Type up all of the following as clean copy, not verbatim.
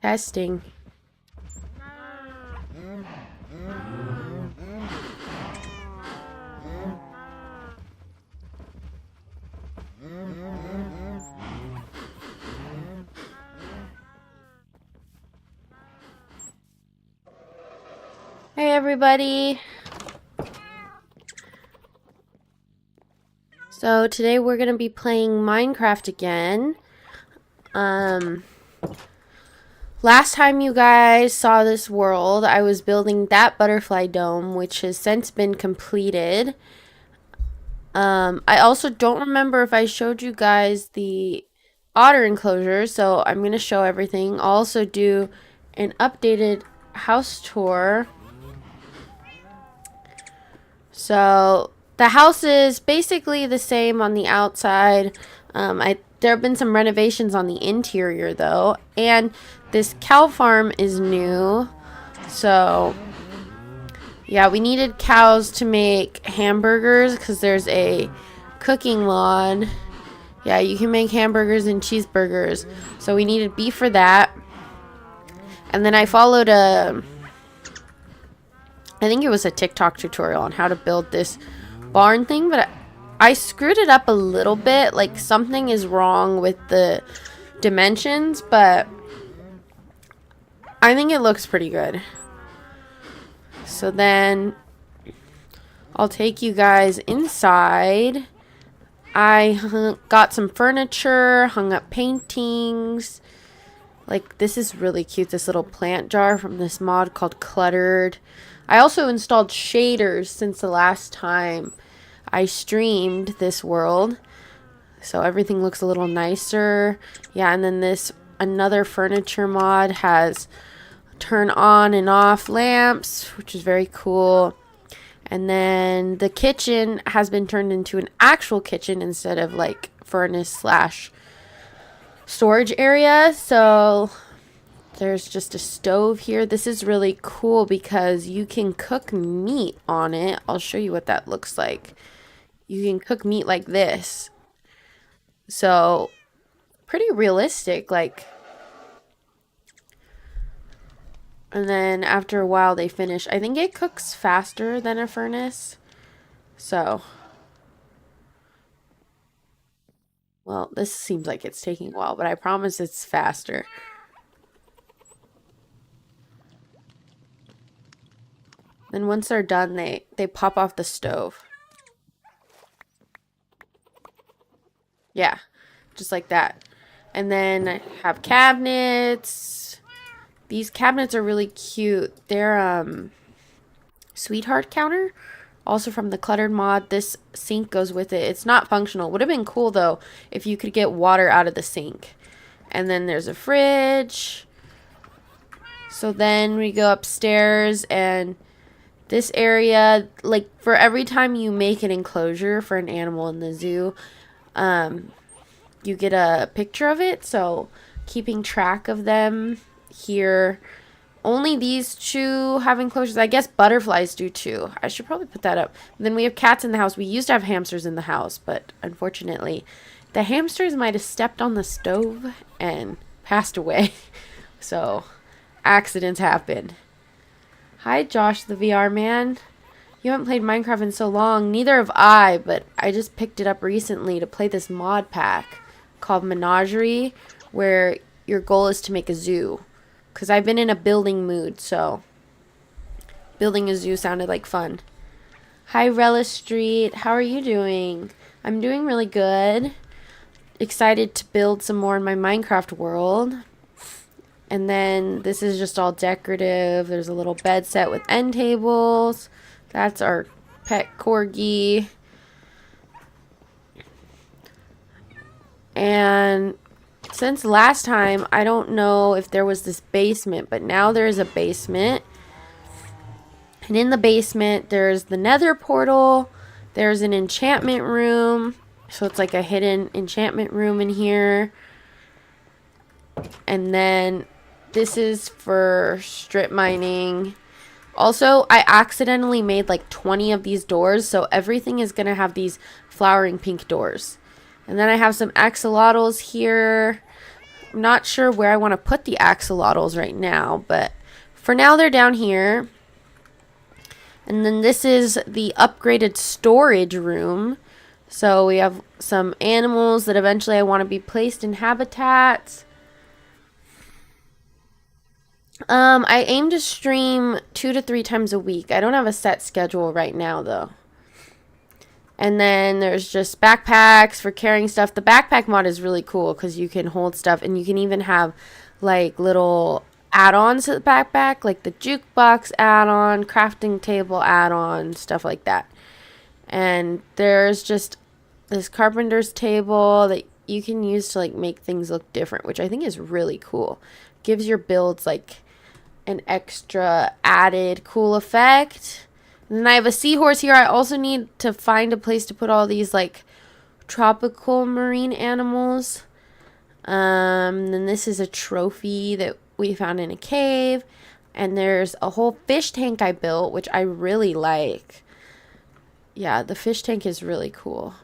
Testing. Hey everybody. So today we're going to be playing Minecraft again. Last time you guys saw this world, I was building that butterfly dome, which has since been completed. I also don't remember if I showed you guys the otter enclosure, so I'm going to show everything. I'll also do an updated house tour. So the house is basically the same on the outside. There have been some renovations on the interior though, and this cow farm is new. So yeah, we needed cows to make hamburgers because there's a cooking mod. Yeah, you can make hamburgers and cheeseburgers. So we needed beef for that. And then I followed I think it was a TikTok tutorial on how to build this barn thing, but I screwed it up a little bit. Like something is wrong with the dimensions, but I think it looks pretty good. So then I'll take you guys inside. I got some furniture, hung up paintings. Like this is really cute, this little plant jar from this mod called Cluttered. I also installed shaders since the last time I streamed this world. So everything looks a little nicer. Yeah, and then this another furniture mod has turn on and off lamps, which is very cool. And then the kitchen has been turned into an actual kitchen instead of like furnace slash storage area. So there's just a stove here. This is really cool because you can cook meat on it. I'll show you what that looks like. You can cook meat like this. So pretty realistic, like. And then after a while they finish. I think it cooks faster than a furnace. So, well, this seems like it's taking a while, but I promise it's faster. Then once they're done, they pop off the stove. Yeah, just like that. And then I have cabinets. These cabinets are really cute. They're sweetheart counter, also from the Cluttered mod. This sink goes with it. It's not functional. Would have been cool though if you could get water out of the sink. And then there's a fridge. So then we go upstairs, and this area, like for every time you make an enclosure for an animal in the zoo, you get a picture of it. So keeping track of them here. Only these two have enclosures. I guess butterflies do too. I should probably put that up. And then we have cats in the house. We used to have hamsters in the house, but unfortunately the hamsters might have stepped on the stove and passed away. So accidents happen. Hi Josh the VR man. You haven't played Minecraft in so long. Neither have I, but I just picked it up recently to play this mod pack called Menagerie, where your goal is to make a zoo. Because I've been in a building mood, so building a zoo sounded like fun. Hi Relish Street, how are you doing? I'm doing really good. Excited to build some more in my Minecraft world. And then this is just all decorative. There's a little bed set with end tables. That's our pet corgi. And since last time, I don't know if there was this basement, but now there is a basement. And in the basement, there's the nether portal. There's an enchantment room. So it's like a hidden enchantment room in here. And then this is for strip mining. Also, I accidentally made like 20 of these doors, so everything is going to have these flowering pink doors. And then I have some axolotls here. I'm not sure where I want to put the axolotls right now, but for now they're down here. And then this is the upgraded storage room. So we have some animals that eventually I want to be placed in habitats. I aim to stream 2 to 3 times a week. I don't have a set schedule right now though. And then there's just backpacks for carrying stuff. The backpack mod is really cool because you can hold stuff and you can even have like little add-ons to the backpack, like the jukebox add-on, crafting table add-on, stuff like that. And there's just this carpenter's table that you can use to like make things look different, which I think is really cool. Gives your builds like an extra added cool effect. And then I have a seahorse here. I also need to find a place to put all these like tropical marine animals. Then this is a trophy that we found in a cave. And there's a whole fish tank I built, which I really like. Yeah, the fish tank is really cool.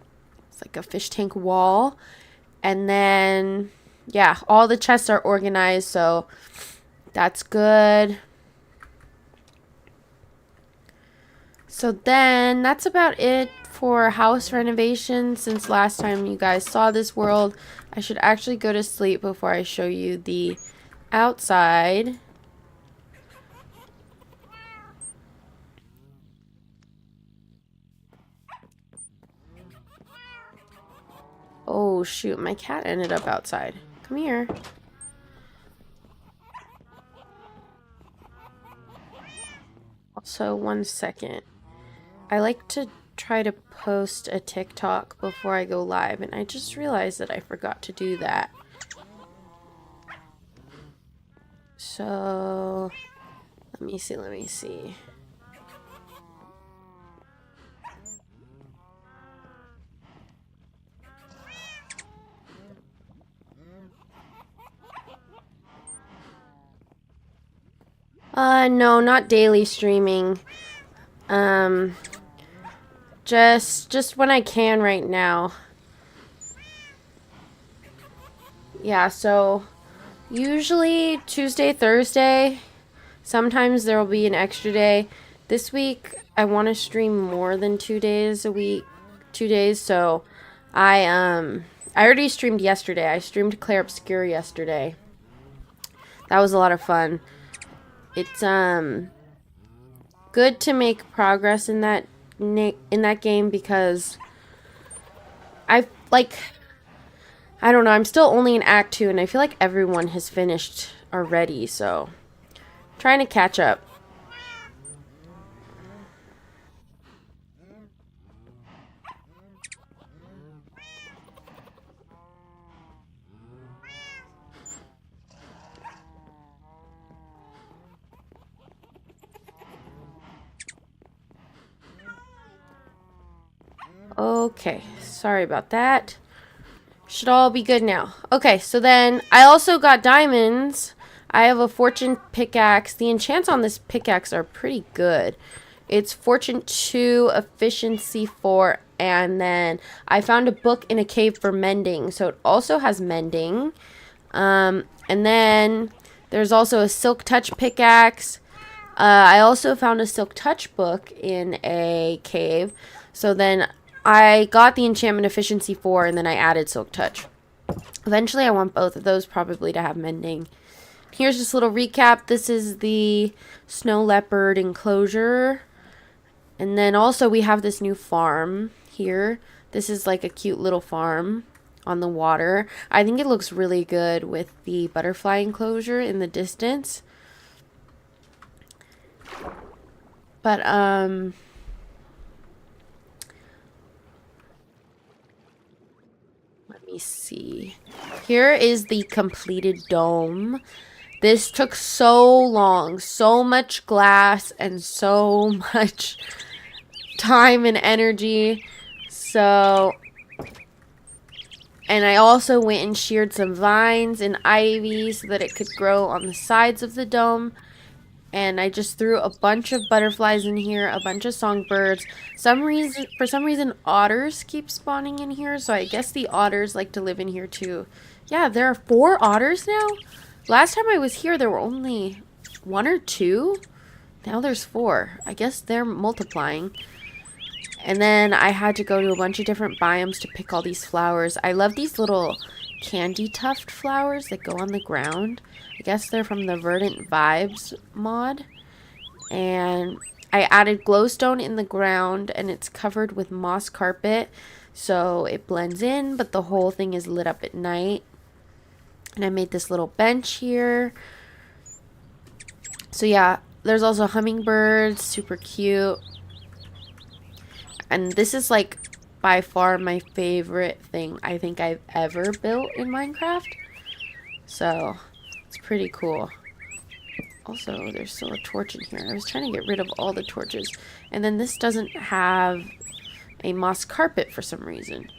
It's like a fish tank wall. And then, yeah, all the chests are organized, so that's good. So then that's about it for house renovation. Since last time you guys saw this world, I should actually go to sleep before I show you the outside. Oh shoot, my cat ended up outside. Come here. Also, 1 second. I like to try to post a TikTok before I go live, and I just realized that I forgot to do that. So, let me see. No, not daily streaming. Just when I can right now. Yeah, so usually Tuesday, Thursday. Sometimes there will be an extra day. This week I want to stream more than 2 days a week. 2 days, so I already streamed yesterday. I streamed Clair Obscur yesterday. That was a lot of fun. It's good to make progress in that game because I don't know, I'm still only in Act 2 and I feel like everyone has finished already, so I'm trying to catch up. Okay, sorry about that. Should all be good now. Okay, so then I also got diamonds. I have a fortune pickaxe. The enchants on this pickaxe are pretty good. It's fortune 2, efficiency 4, and then I found a book in a cave for mending, so it also has mending. And then there's also a silk touch pickaxe. I also found a silk touch book in a cave, so then I got the enchantment efficiency 4 and then I added silk touch. Eventually I want both of those probably to have mending. Here's just a little recap. This is the snow leopard enclosure. And then also we have this new farm here. This is like a cute little farm on the water. I think it looks really good with the butterfly enclosure in the distance. But let me see. Here is the completed dome. This took so long, so much glass and so much time and energy. So, and I also went and sheared some vines and ivy so that it could grow on the sides of the dome. And I just threw a bunch of butterflies in here, a bunch of songbirds. For some reason, otters keep spawning in here. So I guess the otters like to live in here too. Yeah, there are 4 otters now. Last time I was here, there were only 1 or 2. Now there's 4. I guess they're multiplying. And then I had to go to a bunch of different biomes to pick all these flowers. I love these little candy tuft flowers that go on the ground. I guess they're from the Verdant Vibes mod. And I added glowstone in the ground and it's covered with moss carpet. So it blends in, but the whole thing is lit up at night. And I made this little bench here. So yeah, there's also hummingbirds, super cute. And this is like by far my favorite thing I think I've ever built in Minecraft. So it's pretty cool. Also, there's still a torch in here. I was trying to get rid of all the torches. And then this doesn't have a moss carpet for some reason.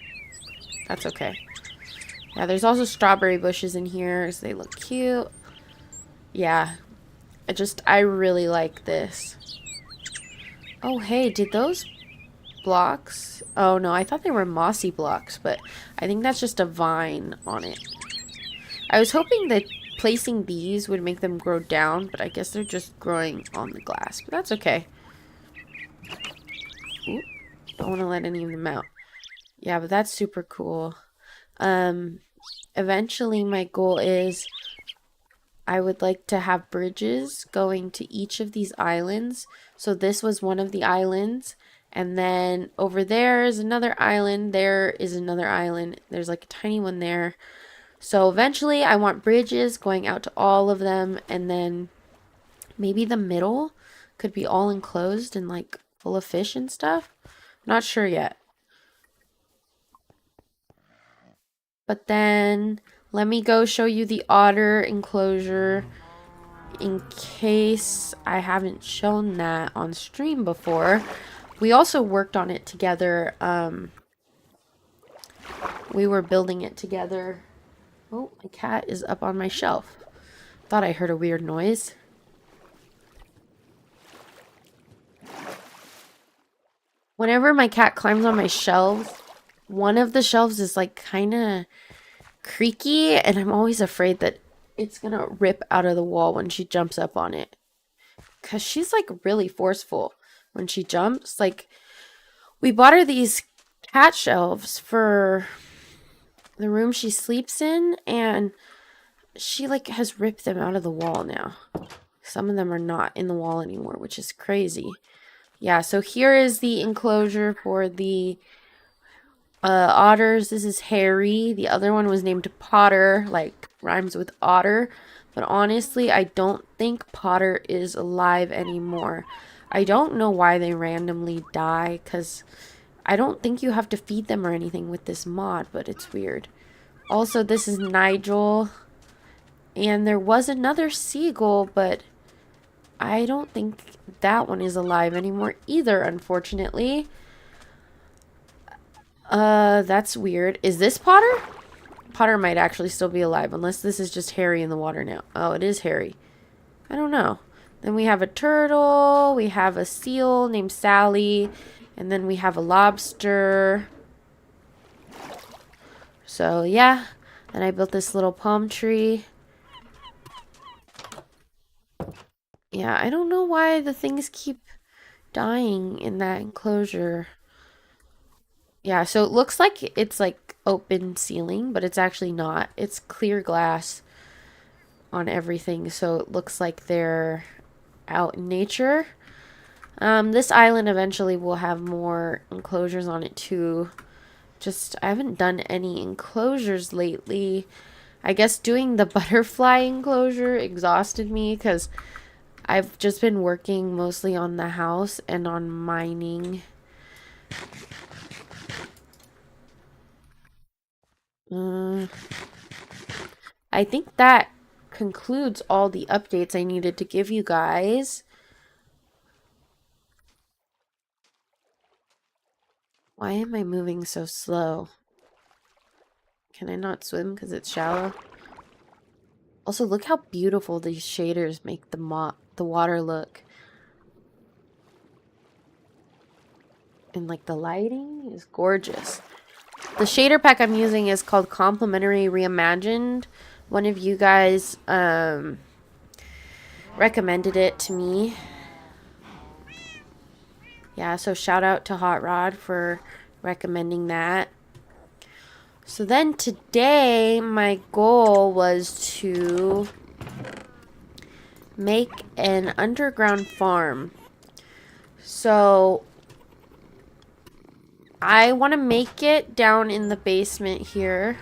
That's okay. Yeah, there's also strawberry bushes in here, so they look cute. Yeah, I really like this. Oh, hey, did those blocks? Oh, no, I thought they were mossy blocks, but I think that's just a vine on it. I was hoping that placing these would make them grow down, but I guess they're just growing on the glass, but that's okay. Ooh, don't want to let any of them out. Yeah, but that's super cool. Eventually my goal is I would like to have bridges going to each of these islands. So this was one of the islands. And then over there is another island. There is another island. There's like a tiny one there. So eventually I want bridges going out to all of them. And then maybe the middle could be all enclosed and like full of fish and stuff. Not sure yet. But then let me go show you the otter enclosure in case I haven't shown that on stream before. We also worked on it together. We were building it together. Oh, my cat is up on my shelf. Thought I heard a weird noise. Whenever my cat climbs on my shelves, one of the shelves is like kind of creaky, and I'm always afraid that it's gonna rip out of the wall when she jumps up on it. Because she's like really forceful when she jumps. Like, we bought her these cat shelves for the room she sleeps in, and she like has ripped them out of the wall now. Some of them are not in the wall anymore, which is crazy. Yeah, so here is the enclosure for the otters. This is Harry. The other one was named Potter, like rhymes with otter. But honestly, I don't think Potter is alive anymore. I don't know why they randomly die, because I don't think you have to feed them or anything with this mod, but it's weird. Also, this is Nigel. And there was another seagull, but I don't think that one is alive anymore either, unfortunately. That's weird. Is this Potter? Potter might actually still be alive, unless this is just Harry in the water now. Oh, it is Harry. I don't know. Then we have a turtle. We have a seal named Sally. And then we have a lobster. So, yeah. And I built this little palm tree. Yeah, I don't know why the things keep dying in that enclosure. Yeah, so it looks like it's like open ceiling, but it's actually not. It's clear glass on everything, so it looks like they're out in nature. This island eventually will have more enclosures on it too. I haven't done any enclosures lately. I guess doing the butterfly enclosure exhausted me because I've just been working mostly on the house and on mining. I think that concludes all the updates I needed to give you guys. Why am I moving so slow? Can I not swim because it's shallow? Also, look how beautiful these shaders make the water look. And like the lighting is gorgeous. The shader pack I'm using is called Complementary Reimagined. One of you guys recommended it to me. Yeah, so shout out to Hot Rod for recommending that. So then today, my goal was to make an underground farm. So I want to make it down in the basement here.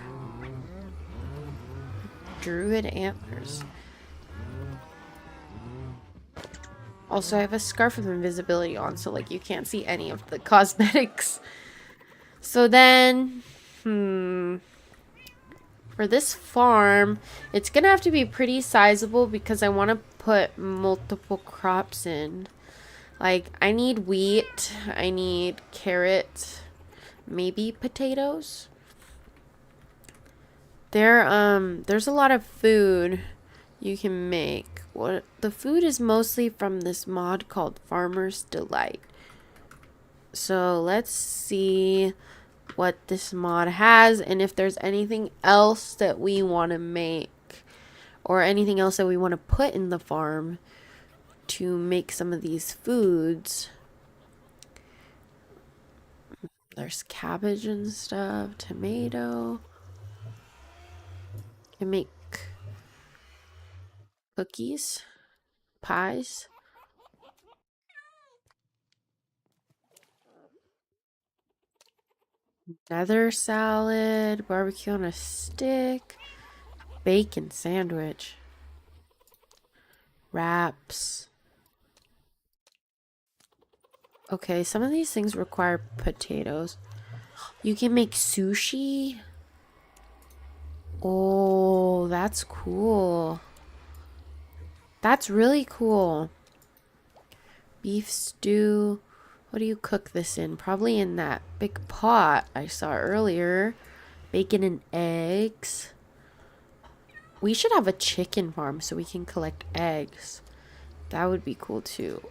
Druid antlers. Also, I have a scarf of invisibility on, so like you can't see any of the cosmetics. So then, for this farm, it's gonna have to be pretty sizable because I want to put multiple crops in. Like, I need wheat, I need carrot, maybe potatoes. There's a lot of food you can make. What the food is mostly from this mod called Farmer's Delight. So let's see what this mod has and if there's anything else that we want to make or anything else that we want to put in the farm to make some of these foods. There's cabbage and stuff, tomato. Can make cookies, pies. Nether salad, barbecue on a stick, bacon sandwich, wraps. Okay, some of these things require potatoes. You can make sushi. Oh, that's cool. That's really cool. Beef stew. What do you cook this in? Probably in that big pot I saw earlier. Bacon and eggs. We should have a chicken farm so we can collect eggs. That would be cool too.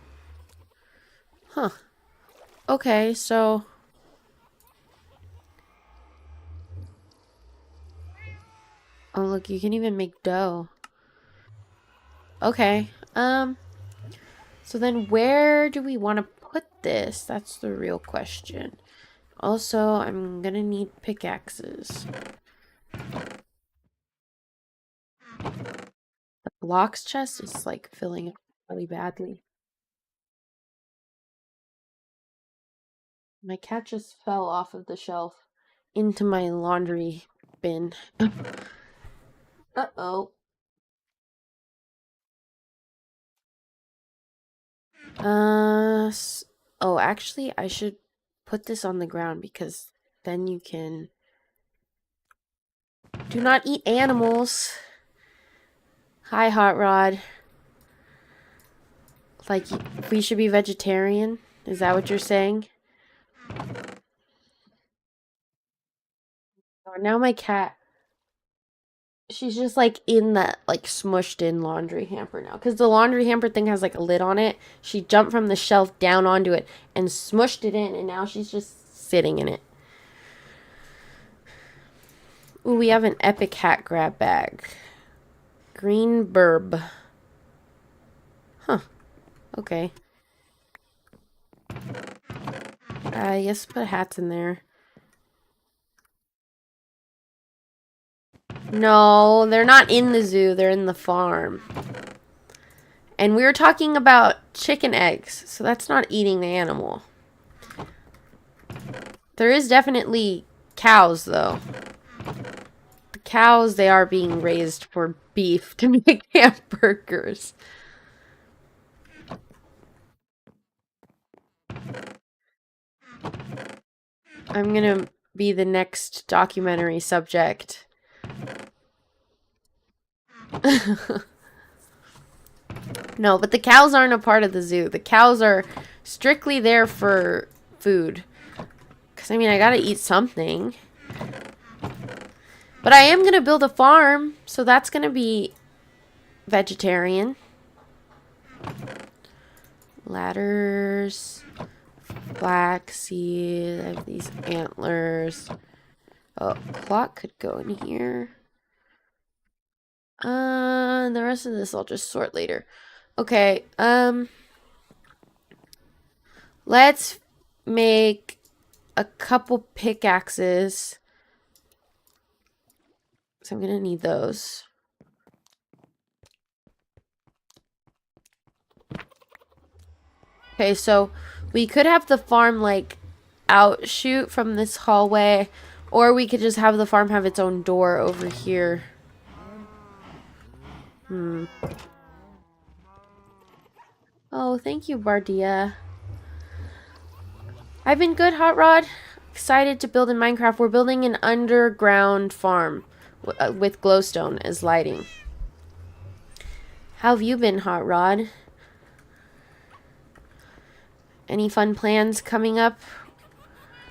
Huh. Okay, so... Oh, look, you can even make dough. Okay. So then where do we want to put this? That's the real question. Also, I'm gonna need pickaxes. The blocks chest is like filling up really badly. My cat just fell off of the shelf into my laundry bin. Uh-oh. Oh, actually, I should put this on the ground because then you can... Do not eat animals. Hi, Hot Rod. Like, we should be vegetarian? Is that what you're saying? Oh, now my cat... She's just like in that like smushed in laundry hamper now because the laundry hamper thing has like a lid on it. She jumped from the shelf down onto it and smushed it in and now she's just sitting in it. Ooh, we have an epic hat grab bag. Green burb. Huh. Okay. Yes, put hats in there. No, they're not in the zoo. They're in the farm. And we were talking about chicken eggs, so that's not eating the animal. There is definitely cows, though. The cows, they are being raised for beef to make hamburgers. I'm gonna be the next documentary subject. No, but the cows aren't a part of the zoo. The cows are strictly there for food. Because, I mean, I gotta eat something. But I am gonna build a farm, so that's gonna be vegetarian. Ladders. Flaxseed. I have these antlers. Oh, clock could go in here. And the rest of this I'll just sort later. Okay, let's make a couple pickaxes. So I'm gonna need those. Okay, so we could have the farm like outshoot from this hallway, or we could just have the farm have its own door over here. Oh, thank you, Bardia. I've been good, Hot Rod. Excited to build in Minecraft. We're building an underground farm with glowstone as lighting. How have you been, Hot Rod? Any fun plans coming up?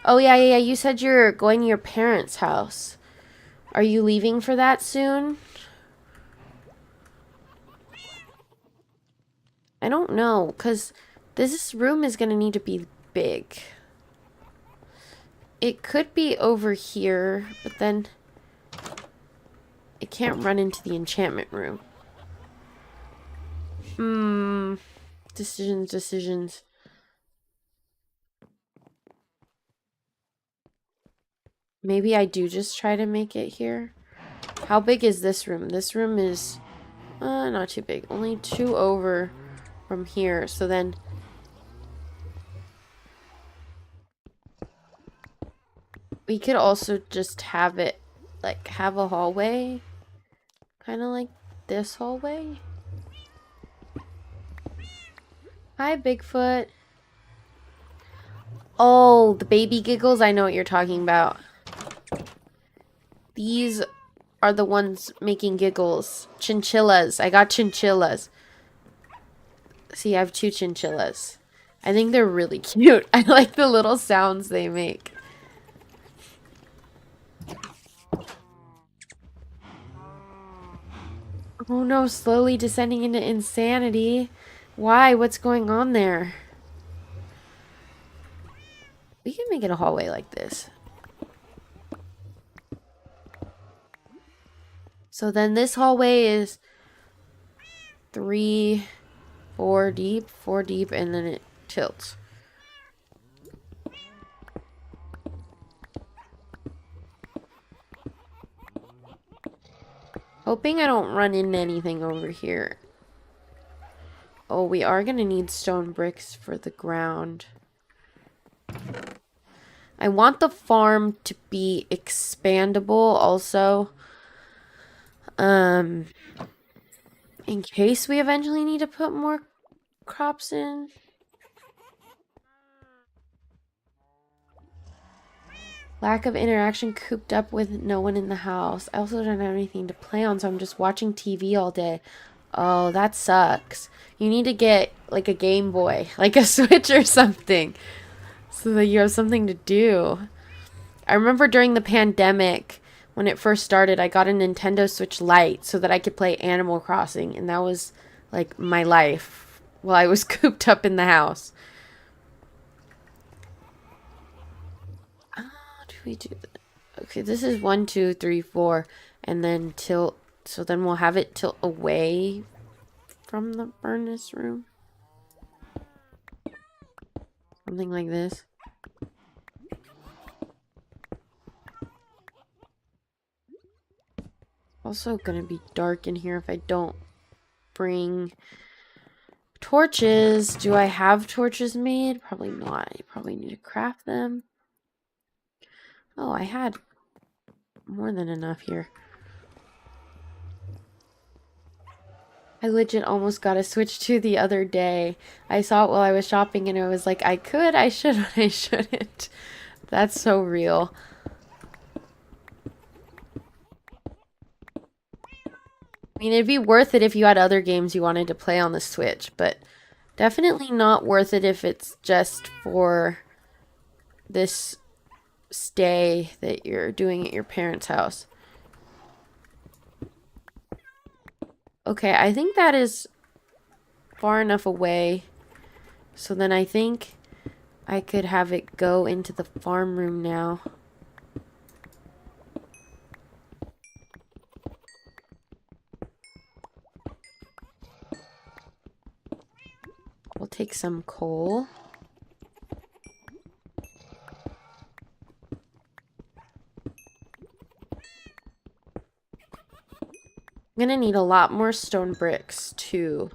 Oh, yeah. You said you're going to your parents' house. Are you leaving for that soon? I don't know, because this room is going to need to be big. It could be over here, but then it can't run into the enchantment room. Decisions. Maybe I do just try to make it here. How big is this room? This room is not too big. Only 2 over from here. So then we could also just have it like have a hallway. Kind of like this hallway. Hi, Bigfoot. Oh, the baby giggles. I know what you're talking about. These are the ones making giggles. Chinchillas. I got chinchillas. See, I have 2 chinchillas. I think they're really cute. I like the little sounds they make. Oh no, slowly descending into insanity. Why? What's going on there? We can make it a hallway like this. So then this hallway is 3, 4 deep, and then it tilts. Hoping I don't run into anything over here. Oh, we are going to need stone bricks for the ground. I want the farm to be expandable also. In case we eventually need to put more crops in. Lack of interaction, cooped up with no one in the house. I also don't have anything to play on, so I'm just watching TV all day. Oh, that sucks. You need to get like a Game Boy, like a Switch or something, so that you have something to do. I remember during the pandemic, when it first started, I got a Nintendo Switch Lite so that I could play Animal Crossing, and that was like my life while I was cooped up in the house. We do that. Okay, this is 1, 2, 3, 4, and then tilt. So then we'll have it tilt away from the furnace room. Something like this. Also gonna be dark in here if I don't bring torches. Do I have torches made? Probably not. I probably need to craft them. Oh, I had more than enough here. I legit almost got a Switch 2 the other day. I saw it while I was shopping and I was like, I could, I should, but I shouldn't. That's so real. I mean, it'd be worth it if you had other games you wanted to play on the Switch, but definitely not worth it if it's just for this stay that you're doing at your parents' house. Okay, I think that is far enough away. So then I think I could have it go into the farm room now. take some coal. I'm gonna need a lot more stone bricks too.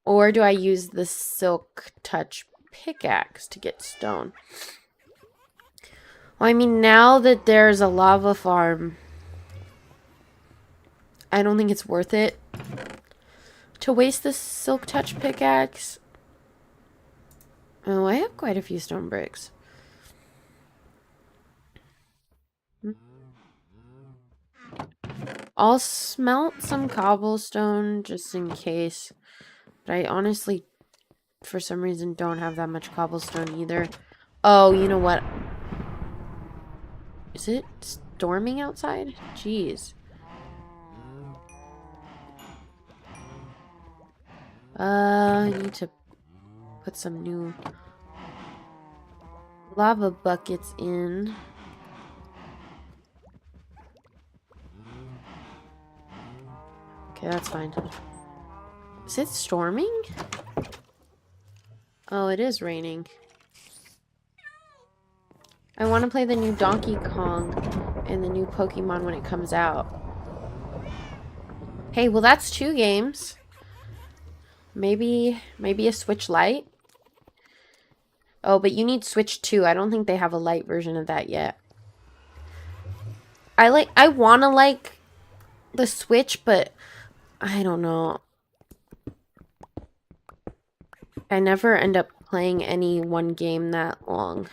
Or do I use the silk touch pickaxe to get stone? Well, I mean, now that there's a lava farm, I don't think it's worth it to waste the silk touch pickaxe. Oh, I have quite a few stone bricks. I'll smelt some cobblestone just in case. But I honestly, for some reason, don't have that much cobblestone either. Oh, you know what? Is it storming outside? Jeez. I need to put some new lava buckets in. Okay, that's fine. Is it storming? Oh, it is raining. I want to play the new Donkey Kong and the new Pokemon when it comes out. Hey, well that's 2 games. Maybe a Switch Lite? Oh, but you need Switch 2. I don't think they have a Lite version of that yet. I want to like the Switch, but I don't know. I never end up playing any one game that long.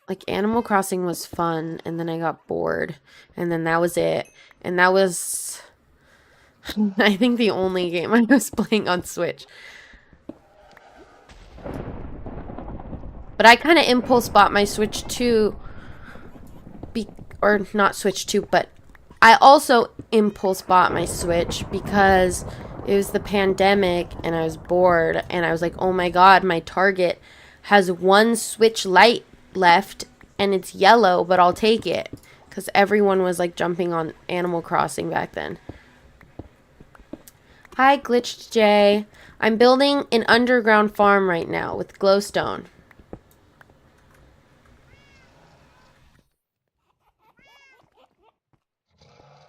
Like, Animal Crossing was fun, and then I got bored, and then that was it. And that was, I think, the only game I was playing on Switch. But I kind of impulse bought my Switch 2, or not Switch 2, but I also impulse bought my Switch because it was the pandemic and I was bored and I was like, oh my god, my Target has 1 Switch Lite left and it's yellow, but I'll take it because everyone was like jumping on Animal Crossing back then. Hi, Glitched J. I'm building an underground farm right now with glowstone.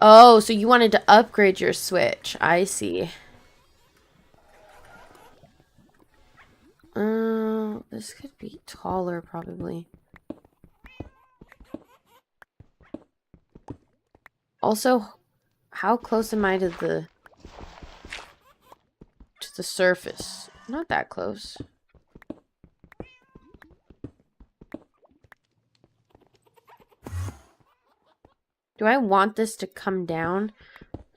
Oh, so you wanted to upgrade your Switch. I see. This could be taller, probably. Also, how close am I to the surface? Not that close. Do I want this to come down?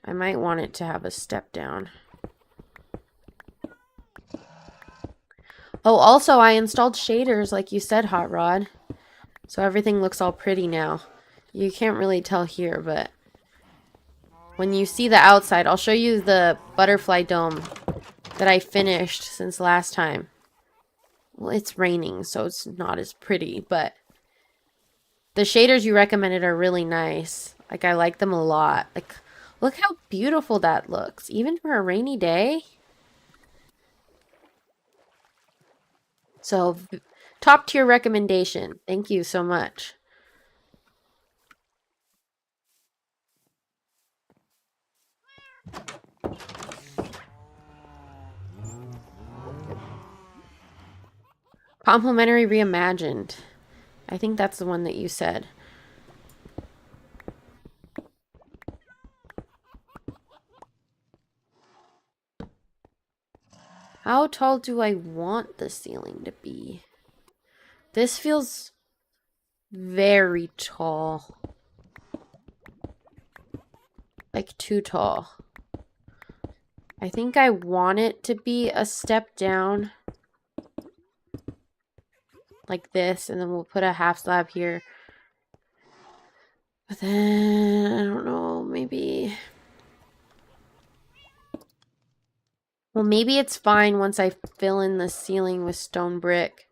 I might want it to have a step down. Oh, also, I installed shaders, like you said, Hot Rod. So everything looks all pretty now. You can't really tell here, but when you see the outside, I'll show you the butterfly dome that I finished since last time. Well, it's raining, so it's not as pretty, but the shaders you recommended are really nice. Like, I like them a lot. Like, look how beautiful that looks, even for a rainy day. So, top tier recommendation. Thank you so much. Complimentary reimagined. I think that's the one that you said. How tall do I want the ceiling to be? This feels very tall. Like, too tall. I think I want it to be a step down. Like this, and then we'll put a half slab here. But then, I don't know, maybe... Well, maybe it's fine once I fill in the ceiling with stone brick.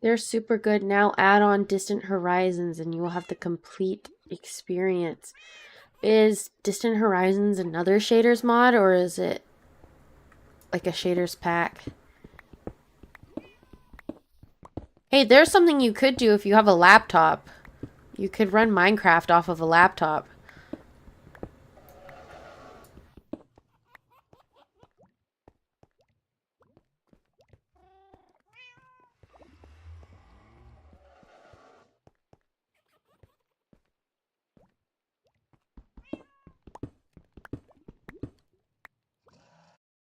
They're super good. Now add on Distant Horizons and you will have the complete experience. Is Distant Horizons another shaders mod or is it like a shaders pack? Hey, there's something you could do if you have a laptop. You could run Minecraft off of a laptop.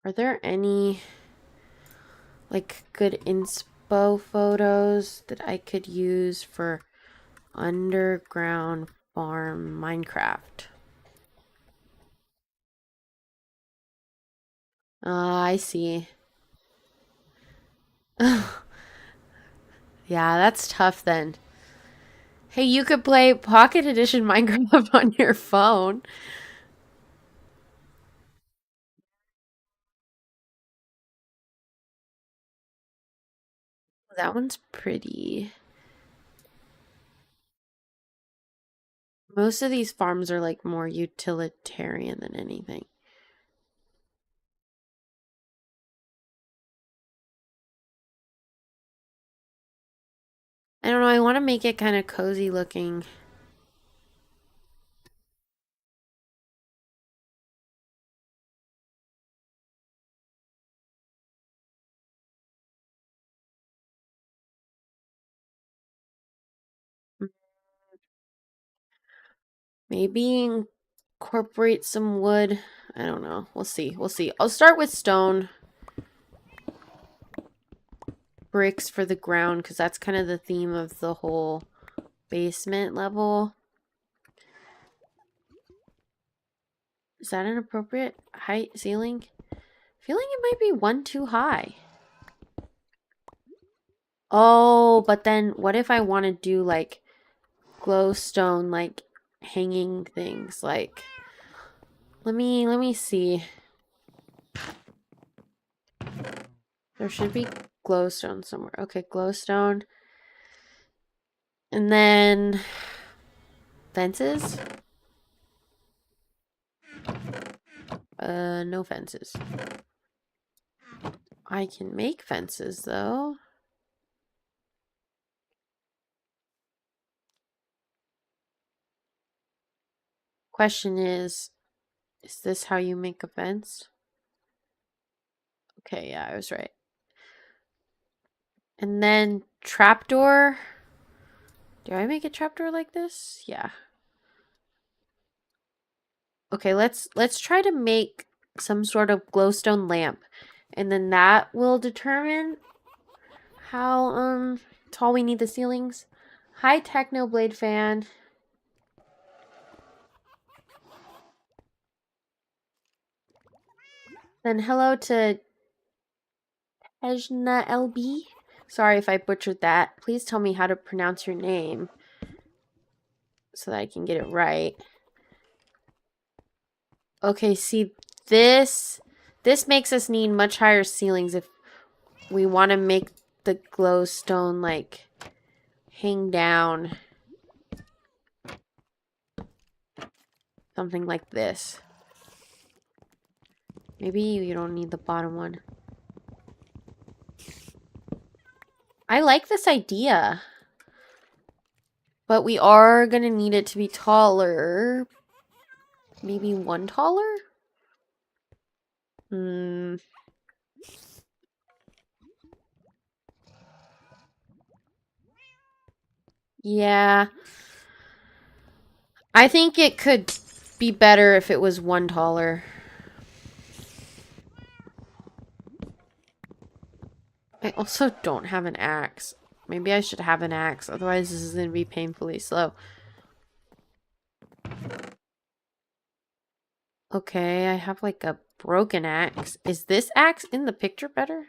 Are there any like good inspo photos that I could use for underground farm Minecraft? I see. Yeah, that's tough then. Hey, you could play Pocket Edition Minecraft on your phone. That one's pretty. Most of these farms are like more utilitarian than anything. I don't know, I want to make it kind of cozy looking. Maybe incorporate some wood. I don't know. We'll see. We'll see. I'll start with stone bricks for the ground because that's kind of the theme of the whole basement level. Is that an appropriate height ceiling? Feeling it might be one too high. Oh, but then what if I want to do like glowstone like hanging things like let me see. There should be glowstone somewhere. Okay, glowstone. And then fences? No fences. I can make fences though. Question is this how you make a fence? Okay, yeah, I was right. And then trapdoor. Do I make a trapdoor like this? Yeah. Okay, let's try to make some sort of glowstone lamp. And then that will determine how tall we need the ceilings. Hi Technoblade fan. Then hello to Ejna LB. Sorry if I butchered that. Please tell me how to pronounce your name so that I can get it right. Okay, see this makes us need much higher ceilings if we want to make the glowstone like hang down. Something like this. Maybe you don't need the bottom one. I like this idea. But we are gonna need it to be taller. Maybe one taller? Hmm. Yeah. I think it could be better if it was one taller. I also don't have an axe. Maybe I should have an axe, otherwise this is going to be painfully slow. Okay, I have like a broken axe. Is this axe in the picture better?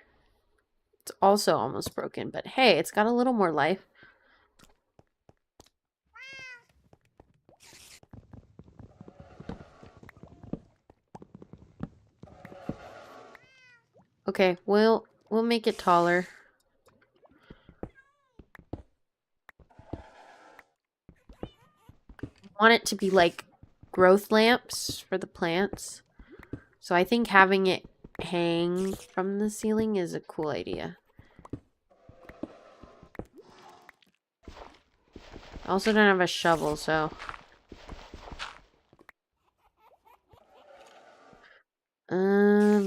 It's also almost broken, but hey, it's got a little more life. Okay, we'll make it taller. want it to be like growth lamps for the plants. So I think having it hang from the ceiling is a cool idea. I also don't have a shovel, so...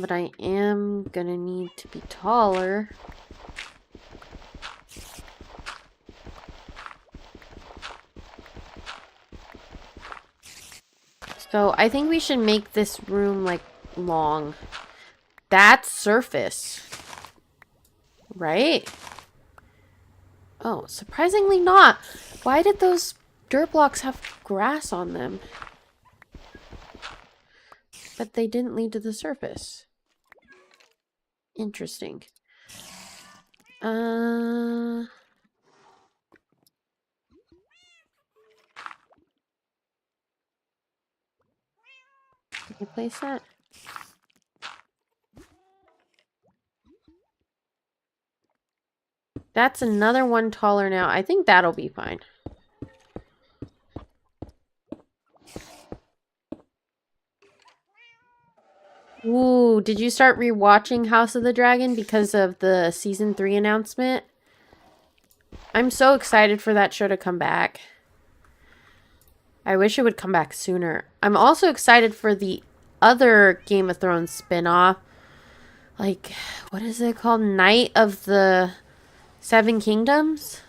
but I am gonna need to be taller. So I think we should make this room, like, long. That's surface. Right? Oh, surprisingly not. Why did those dirt blocks have grass on them? But they didn't lead to the surface. Interesting. Can I place that? That's another one taller now. I think that'll be fine. Ooh, did you start rewatching House of the Dragon because of the season 3 announcement? I'm so excited for that show to come back. I wish it would come back sooner. I'm also excited for the other Game of Thrones spin-off. Like, what is it called? Night of the Seven Kingdoms?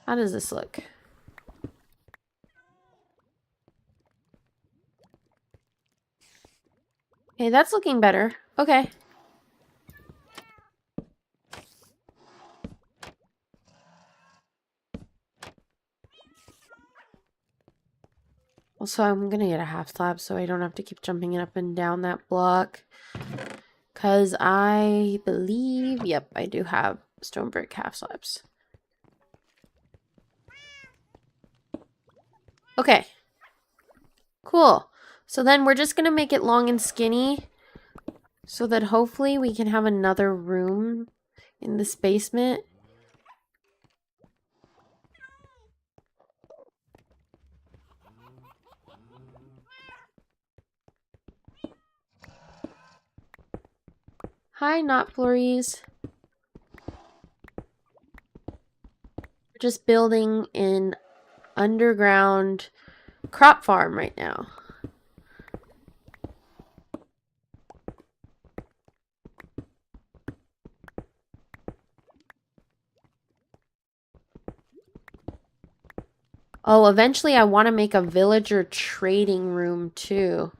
How does this look? Hey, that's looking better. Okay. Also, I'm gonna get a half slab so I don't have to keep jumping up and down that block. Because I believe, yep, I do have stone brick half slabs. Okay. Cool. So then we're just gonna make it long and skinny so that hopefully we can have another room in this basement. Hi, Not Flores. We're just building an underground crop farm right now. Oh, eventually I want to make a villager trading room too.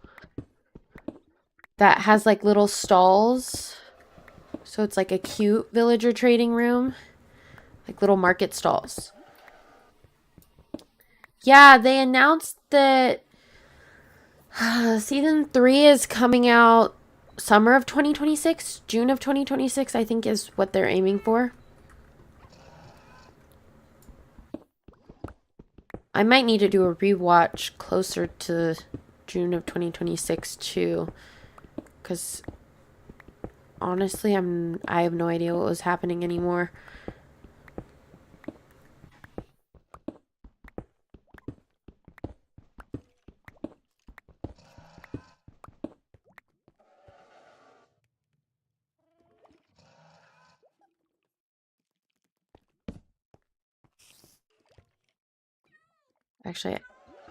That has like little stalls. So it's like a cute villager trading room. Like little market stalls. Yeah, they announced that season 3 is coming out summer of 2026. June of 2026, I think, is what they're aiming for. I might need to do a rewatch closer to June of 2026 too. Because honestly, I have no idea what was happening anymore. Actually, I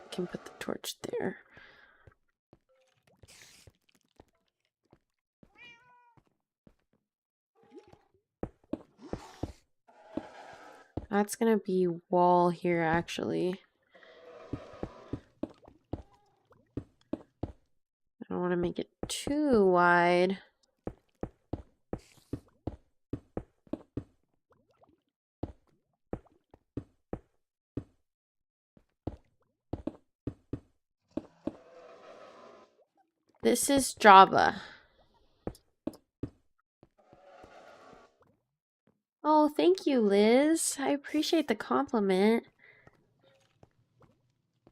can put the torch there. That's gonna be wall here, actually. I don't want to make it too wide. This is Java. Oh, thank you, Liz. I appreciate the compliment.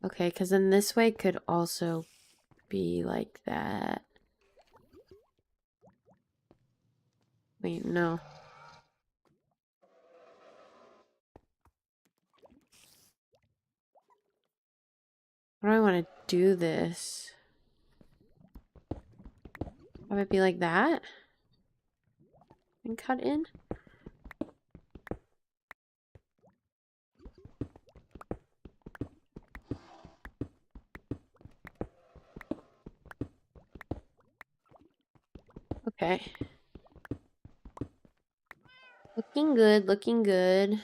Okay, because then this way could also be like that. Wait, no. How do I want to do this? Have it be like that? And cut in? Okay. Looking good, looking good.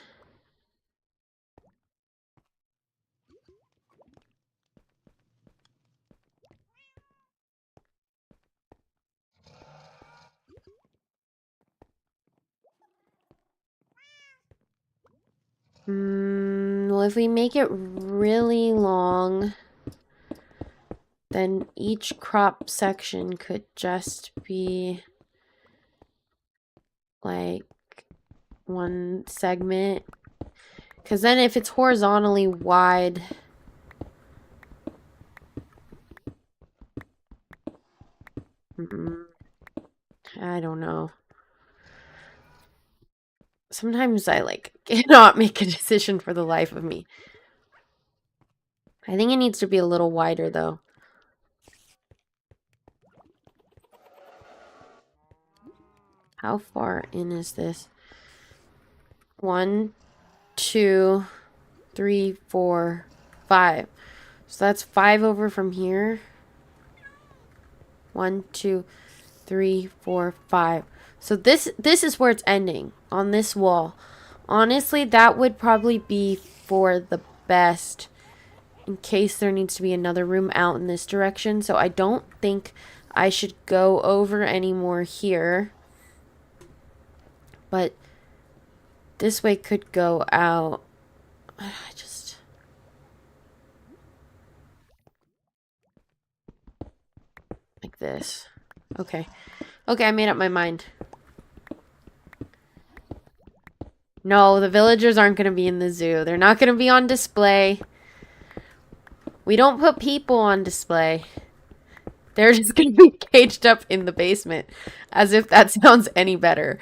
Well, if we make it really long, then each crop section could just be like one segment. Because then if it's horizontally wide, I don't know. Sometimes I like cannot make a decision for the life of me. I think it needs to be a little wider though. How far in is this? 1, 2, 3, 4, 5. So that's 5 over from here. 1, 2, 3, 4, 5. So this is where it's ending, on this wall. Honestly, that would probably be for the best in case there needs to be another room out in this direction. So I don't think I should go over anymore here. But this way could go out. I just... like this. Okay. Okay, I made up my mind. No, the villagers aren't going to be in the zoo. They're not going to be on display. We don't put people on display. They're just going to be caged up in the basement. As if that sounds any better.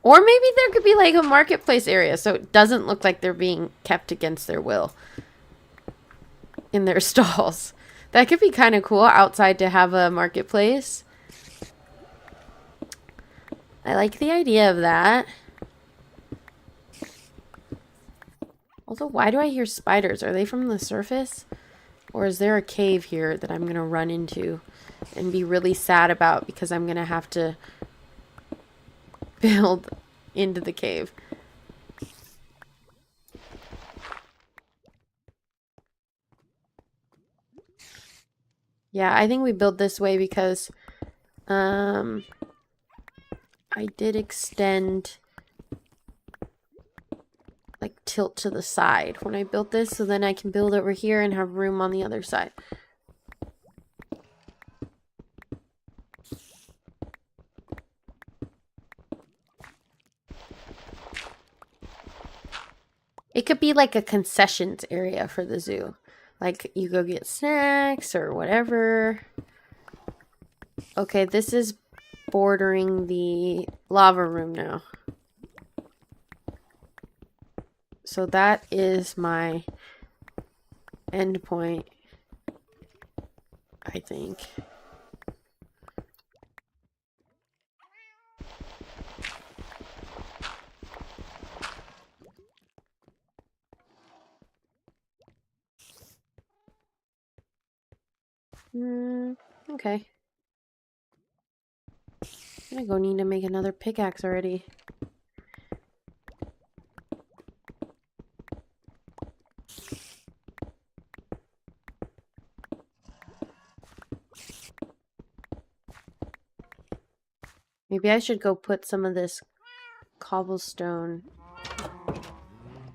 Or maybe there could be like a marketplace area so it doesn't look like they're being kept against their will in their stalls. That could be kind of cool outside to have a marketplace. I like the idea of that. Also, why do I hear spiders? Are they from the surface? Or is there a cave here that I'm going to run into and be really sad about because I'm going to have to build into the cave? Yeah, I think we build this way because I did extend like tilt to the side when I built this, so then I can build over here and have room on the other side. It could be like a concessions area for the zoo. Like you go get snacks or whatever. Okay, this is bordering the lava room now. So that is my end point, I think. Okay. I'm gonna go need to make another pickaxe already. Maybe I should go put some of this cobblestone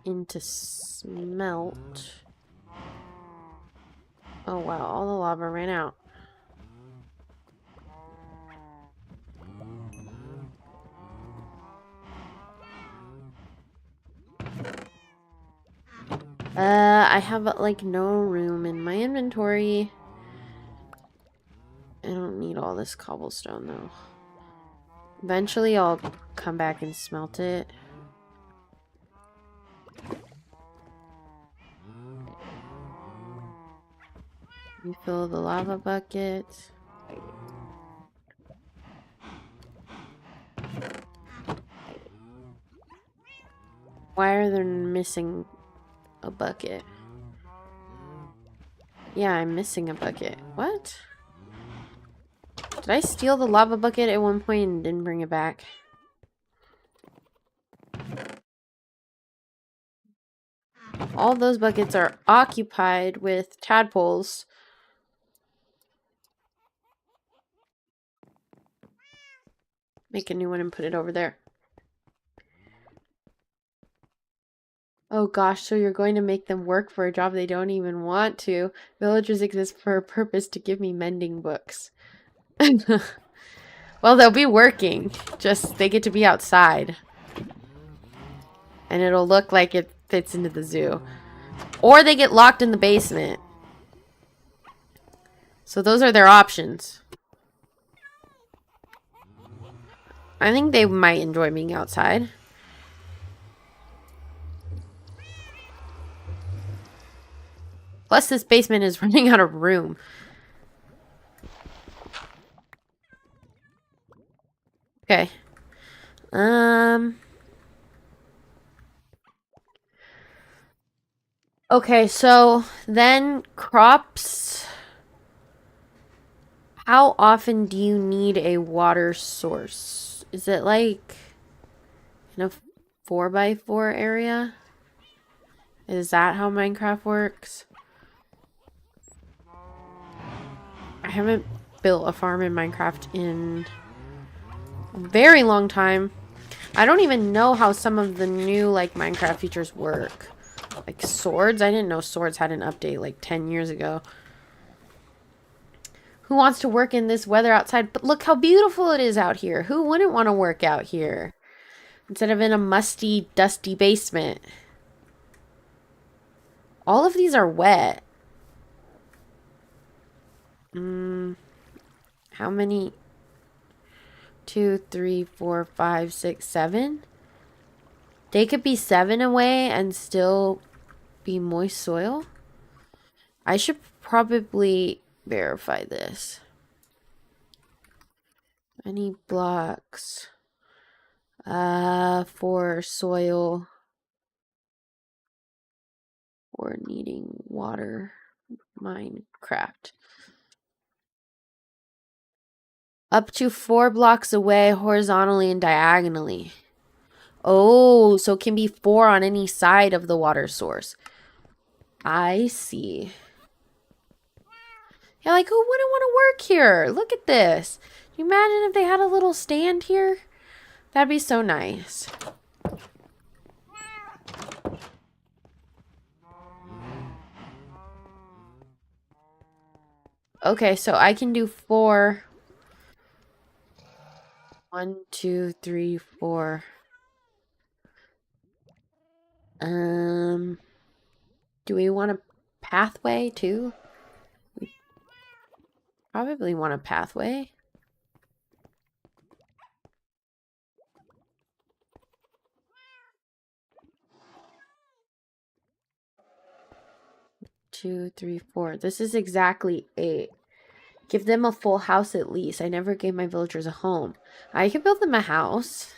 into smelt. Oh wow, all the lava ran out. I have like no room in my inventory. I don't need all this cobblestone though. Eventually I'll come back and smelt it. Refill the lava bucket. Why are they missing a bucket? Yeah, I'm missing a bucket. What? Did I steal the lava bucket at one point and didn't bring it back? All those buckets are occupied with tadpoles. Make a new one and put it over there. Oh gosh, so you're going to make them work for a job they don't even want to. Villagers exist for a purpose to give me mending books. Well, they'll be working. Just, they get to be outside. And it'll look like it fits into the zoo. Or they get locked in the basement. So those are their options. I think they might enjoy being outside. Plus, this basement is running out of room. Okay. Okay, so then crops. How often do you need a water source? Is it like in a 4x4 area? Is that how Minecraft works? I haven't built a farm in Minecraft in a very long time. I don't even know how some of the new like Minecraft features work. Like swords? I didn't know swords had an update like 10 years ago. Who wants to work in this weather outside? But look how beautiful it is out here. Who wouldn't want to work out here? Instead of in a musty, dusty basement. All of these are wet. How many? 2, 3, 4, 5, 6, 7? They could be 7 away and still be moist soil. I should probably verify this. Any blocks for soil or needing water Minecraft. Up to 4 blocks away horizontally and diagonally. Oh, so it can be 4 on any side of the water source. I see. Yeah, like who wouldn't want to work here? Look at this. Can you imagine if they had a little stand here? That'd be so nice. Okay, so I can do 4. 1, 2, 3, 4. Do we want a pathway too? We probably want a pathway. Two, 3, 4. This is exactly 8. Give them a full house at least. I never gave my villagers a home. I could build them a house.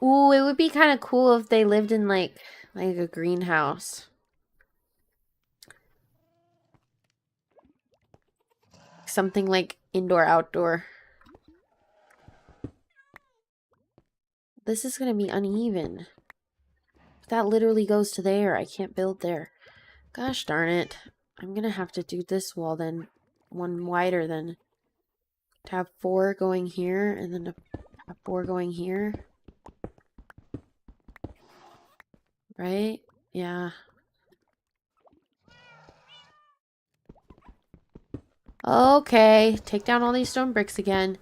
Ooh, it would be kind of cool if they lived in like a greenhouse. Something like indoor outdoor. This is going to be uneven. That literally goes to there. I can't build there. Gosh darn it. I'm going to have to do this wall then. One wider than to have 4 going here and then to have 4 going here. Right? Yeah. Okay. Take down all these stone bricks again.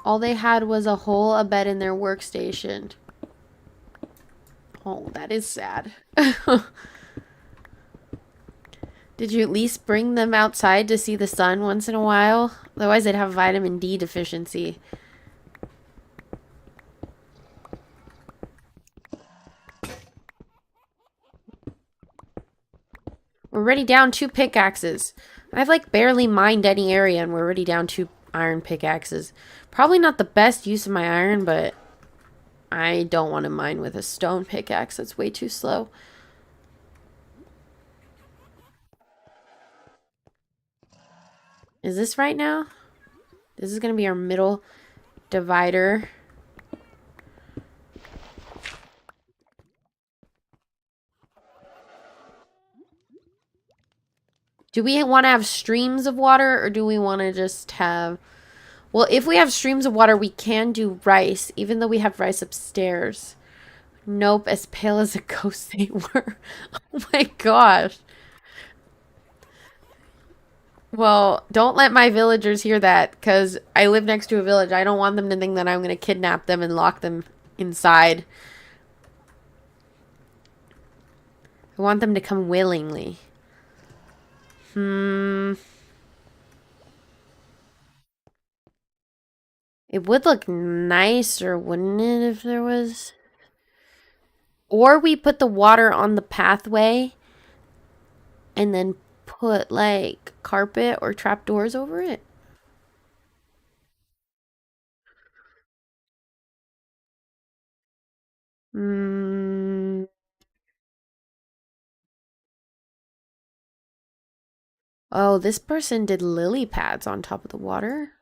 All they had was a hole, a bed in their workstation. Oh, that is sad. Did you at least bring them outside to see the sun once in a while? Otherwise, they'd have vitamin D deficiency. We're already down 2 pickaxes. I've like barely mined any area and we're already down 2 iron pickaxes. Probably not the best use of my iron, but I don't want to mine with a stone pickaxe. That's way too slow. Is this right now? This is going to be our middle divider. Do we want to have streams of water or do we want to just have... Well, if we have streams of water, we can do rice, even though we have rice upstairs. Nope, as pale as a ghost they were. Oh my gosh. Well, don't let my villagers hear that, because I live next to a village. I don't want them to think that I'm going to kidnap them and lock them inside. I want them to come willingly. It would look nicer, wouldn't it, if there was... Or we put the water on the pathway and then put, like, carpet or trapdoors over it. Hmm. Oh, this person did lily pads on top of the water.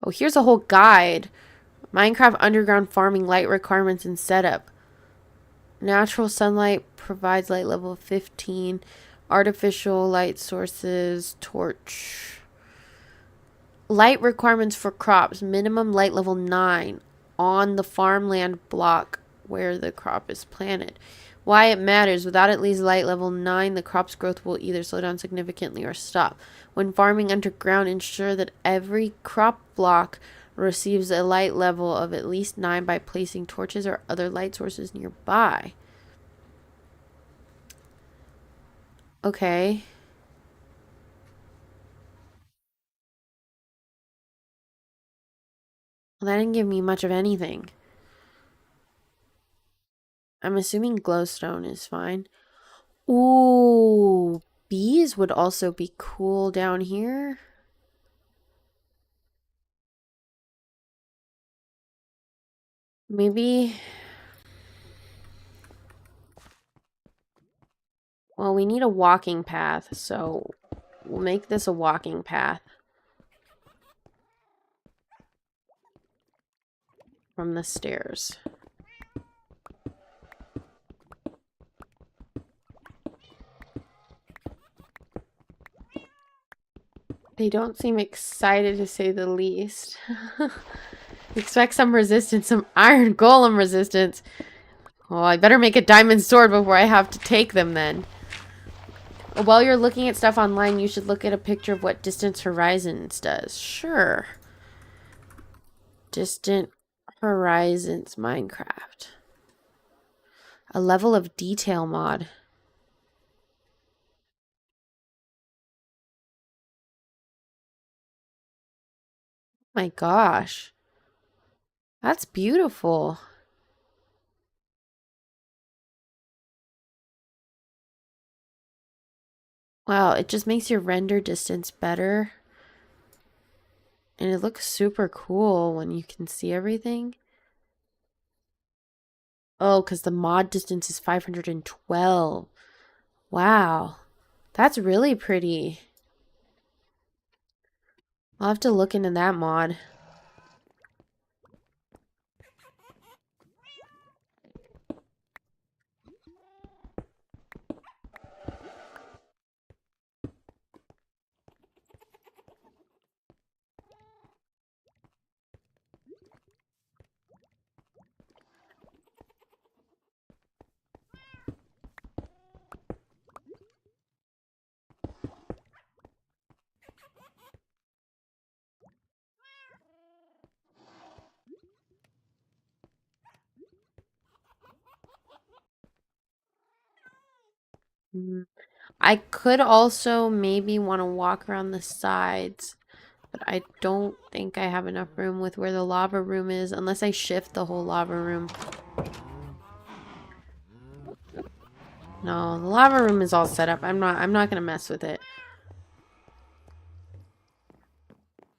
Oh, here's a whole guide. Minecraft underground farming light requirements and setup. Natural sunlight provides light level 15. Artificial light sources, torch. Light requirements for crops. Minimum light level 9 on the farmland block where the crop is planted. Why it matters. Without at least light level 9, the crop's growth will either slow down significantly or stop. When farming underground, ensure that every crop block receives a light level of at least 9 by placing torches or other light sources nearby. Okay. Well, that didn't give me much of anything. I'm assuming glowstone is fine. Ooh, bees would also be cool down here. Maybe... Well, we need a walking path, so we'll make this a walking path from the stairs. They don't seem excited, to say the least. Expect some resistance, some iron golem resistance. Oh, I better make a diamond sword before I have to take them then. While you're looking at stuff online, you should look at a picture of what Distant Horizons does. Sure. Distant Horizons Minecraft. A level of detail mod. My gosh. That's beautiful. Wow, it just makes your render distance better. And it looks super cool when you can see everything. Oh, because the mod distance is 512. Wow. That's really pretty. I'll have to look into that mod. Mm. I could also maybe want to walk around the sides, but I don't think I have enough room with where the lava room is, unless I shift the whole lava room. No, the lava room is all set up. I'm not gonna mess with it.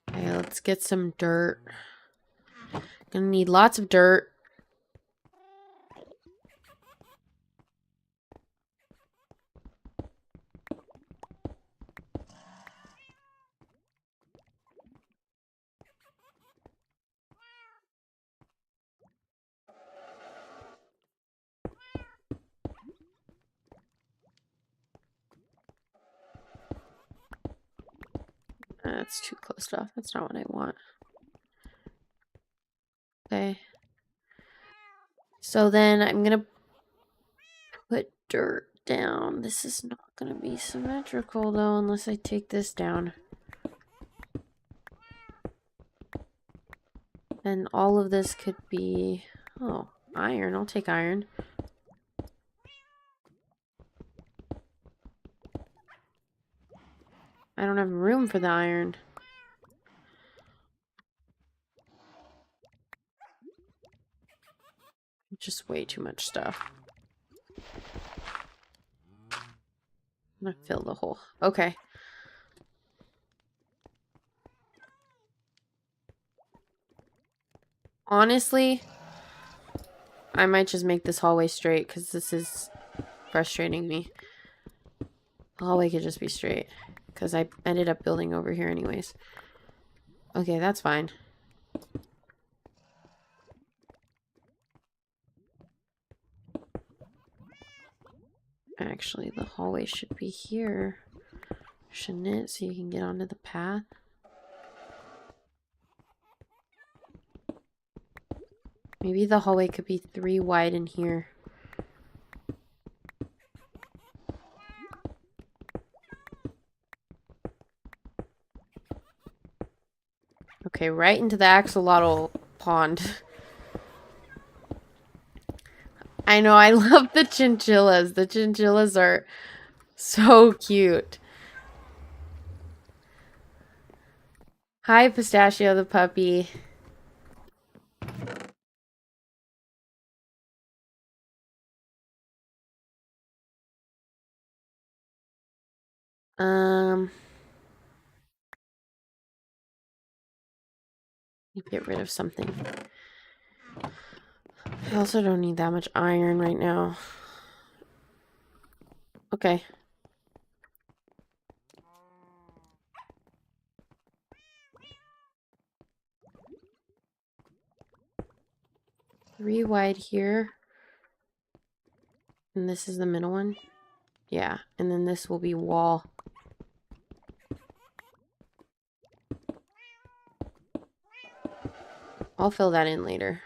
Okay, let's get some dirt. Gonna need lots of dirt. That's too close off. That's not what I want. Okay. So then I'm gonna put dirt down. This is not gonna be symmetrical though unless I take this down. And all of this could be... Oh, iron. I'll take iron. I don't have room for the iron. Just way too much stuff. I'm gonna fill the hole. Okay. Honestly, I might just make this hallway straight because this is frustrating me. The hallway could just be straight because I ended up building over here anyways. Okay, that's fine. Actually, the hallway should be here, shouldn't it? So you can get onto the path. Maybe the hallway could be 3 wide in here. Okay, right into the axolotl pond. I know, I love the chinchillas. The chinchillas are so cute. Hi, Pistachio the puppy. Get rid of something. I also don't need that much iron right now. Okay. Three wide here. And this is the middle one. Yeah, and then this will be wall. I'll fill that in later.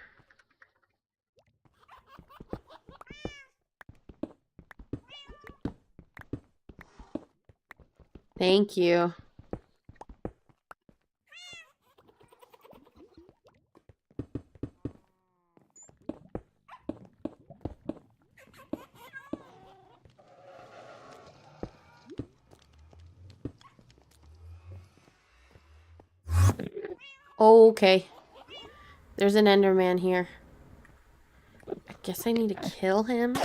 Thank you. Okay. There's an Enderman here. I guess I need to kill him.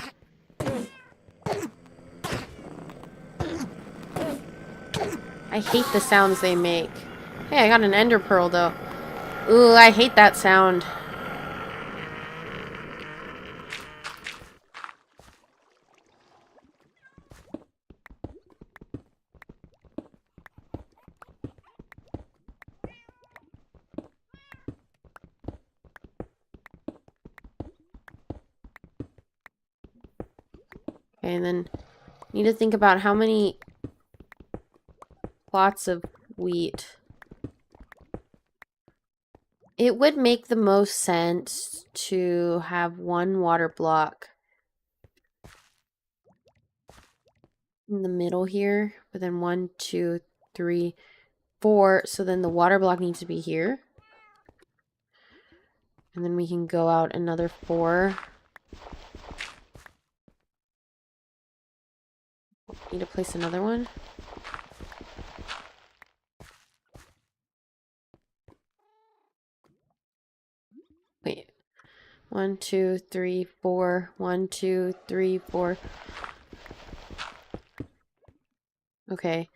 I hate the sounds they make. Hey, I got an Ender Pearl though. Ooh, I hate that sound. Okay, and then need to think about how many plots of wheat. It would make the most sense to have one water block in the middle here, but then 1, 2, 3, 4. So then the water block needs to be here. And then we can go out another 4. Need to place another one. Wait. 1, 2, 3, 4. 1, 2, 3, 4. Okay.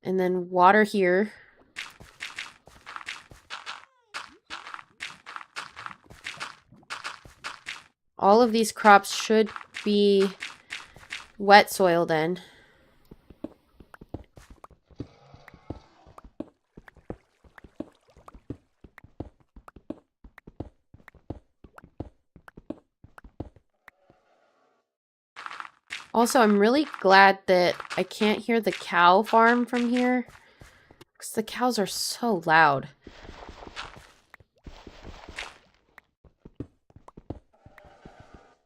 And then water here. All of these crops should be wet soil then. Also, I'm really glad that I can't hear the cow farm from here, because the cows are so loud.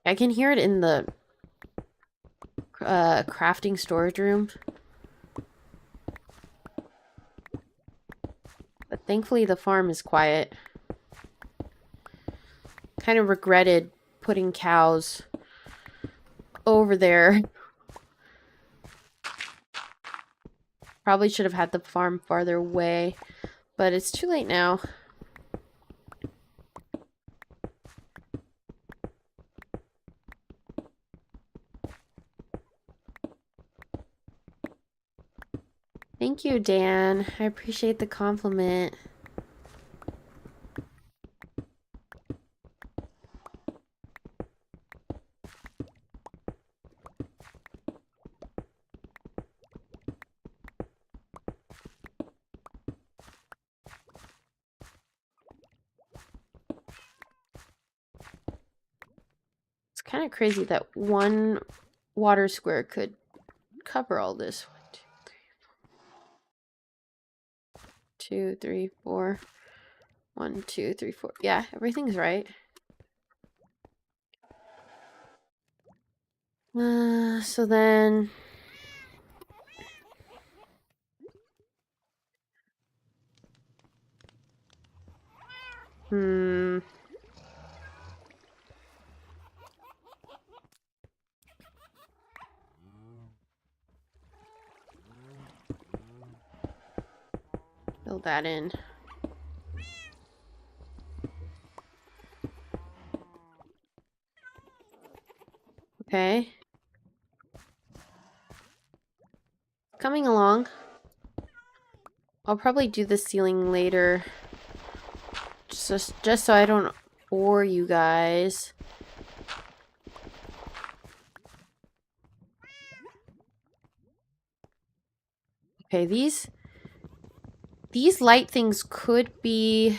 I can hear it in the crafting storage room. But thankfully the farm is quiet. Kind of regretted putting cows over there. Probably should have had the farm farther away, but it's too late now. Thank you, Dan. I appreciate the compliment. It's kind of crazy that one water square could cover all this. 1, 2, 3, 4. 1, 2, 3, 4. Yeah, everything's right. So then... Fill that in. Okay. Coming along. I'll probably do the ceiling later. Just so I don't bore you guys. Okay, these light things could be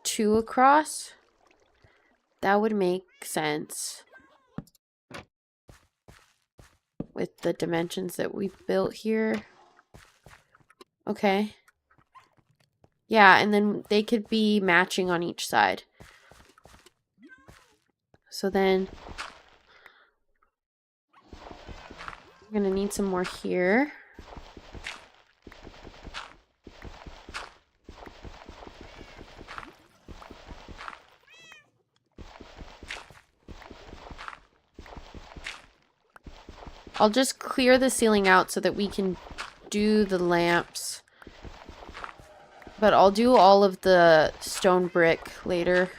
2 across. That would make sense with the dimensions that we built here. Okay. Yeah, and then they could be matching on each side. So then we're gonna need some more here. I'll just clear the ceiling out so that we can do the lamps. But I'll do all of the stone brick later.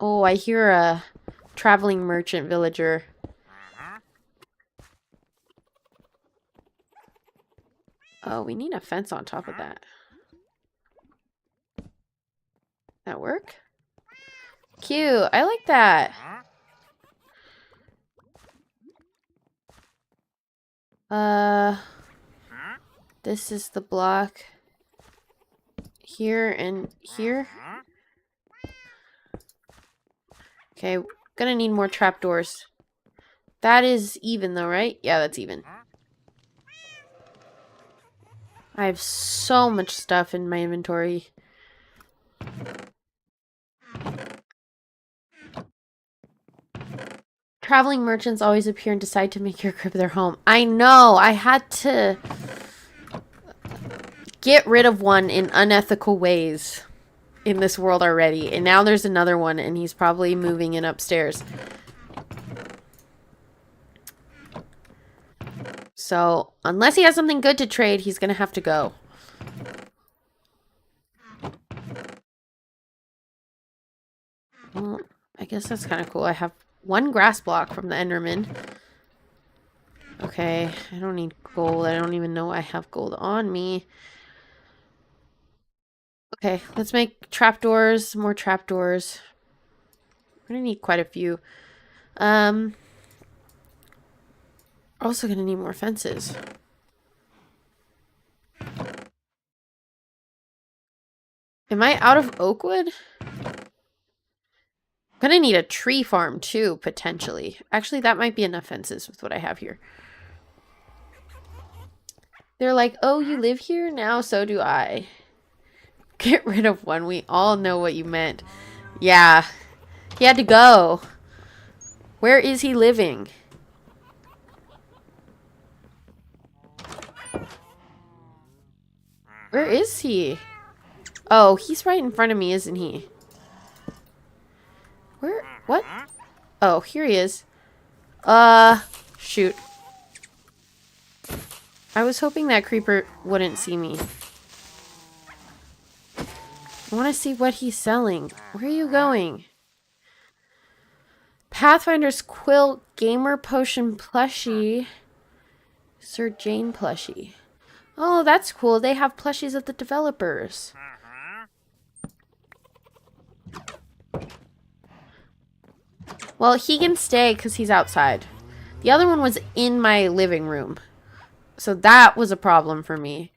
Oh, I hear a traveling merchant villager. Oh, we need a fence on top of that. That work? Cute. I like that. This is the block here and here. Okay, gonna need more trapdoors. That is even though, right? Yeah, that's even. I have so much stuff in my inventory. Traveling merchants always appear and decide to make your crib their home. I know! I had to get rid of one in unethical ways in this world already. And now there's another one and he's probably moving in upstairs. So, unless he has something good to trade, he's gonna have to go. Well, I guess that's kind of cool. I have 1 grass block from the Enderman. Okay, I don't need gold. I don't even know I have gold on me. Okay, let's make trapdoors, more trapdoors. We're gonna need quite a few. We're also gonna need more fences. Am I out of oak wood? I'm gonna need a tree farm too, potentially. Actually, that might be enough fences with what I have here. They're like, oh, you live here? Now so do I. Get rid of one. We all know what you meant. Yeah. He had to go. Where is he living? Where is he? Oh, he's right in front of me, isn't he? Where? What? Oh, here he is. Shoot. I was hoping that creeper wouldn't see me. I want to see what he's selling. Where are you going? Pathfinder's Quill Gamer Potion Plushie. Sir Jane Plushie. Oh, that's cool. They have plushies of the developers. Well, he can stay because he's outside. The other one was in my living room. So that was a problem for me.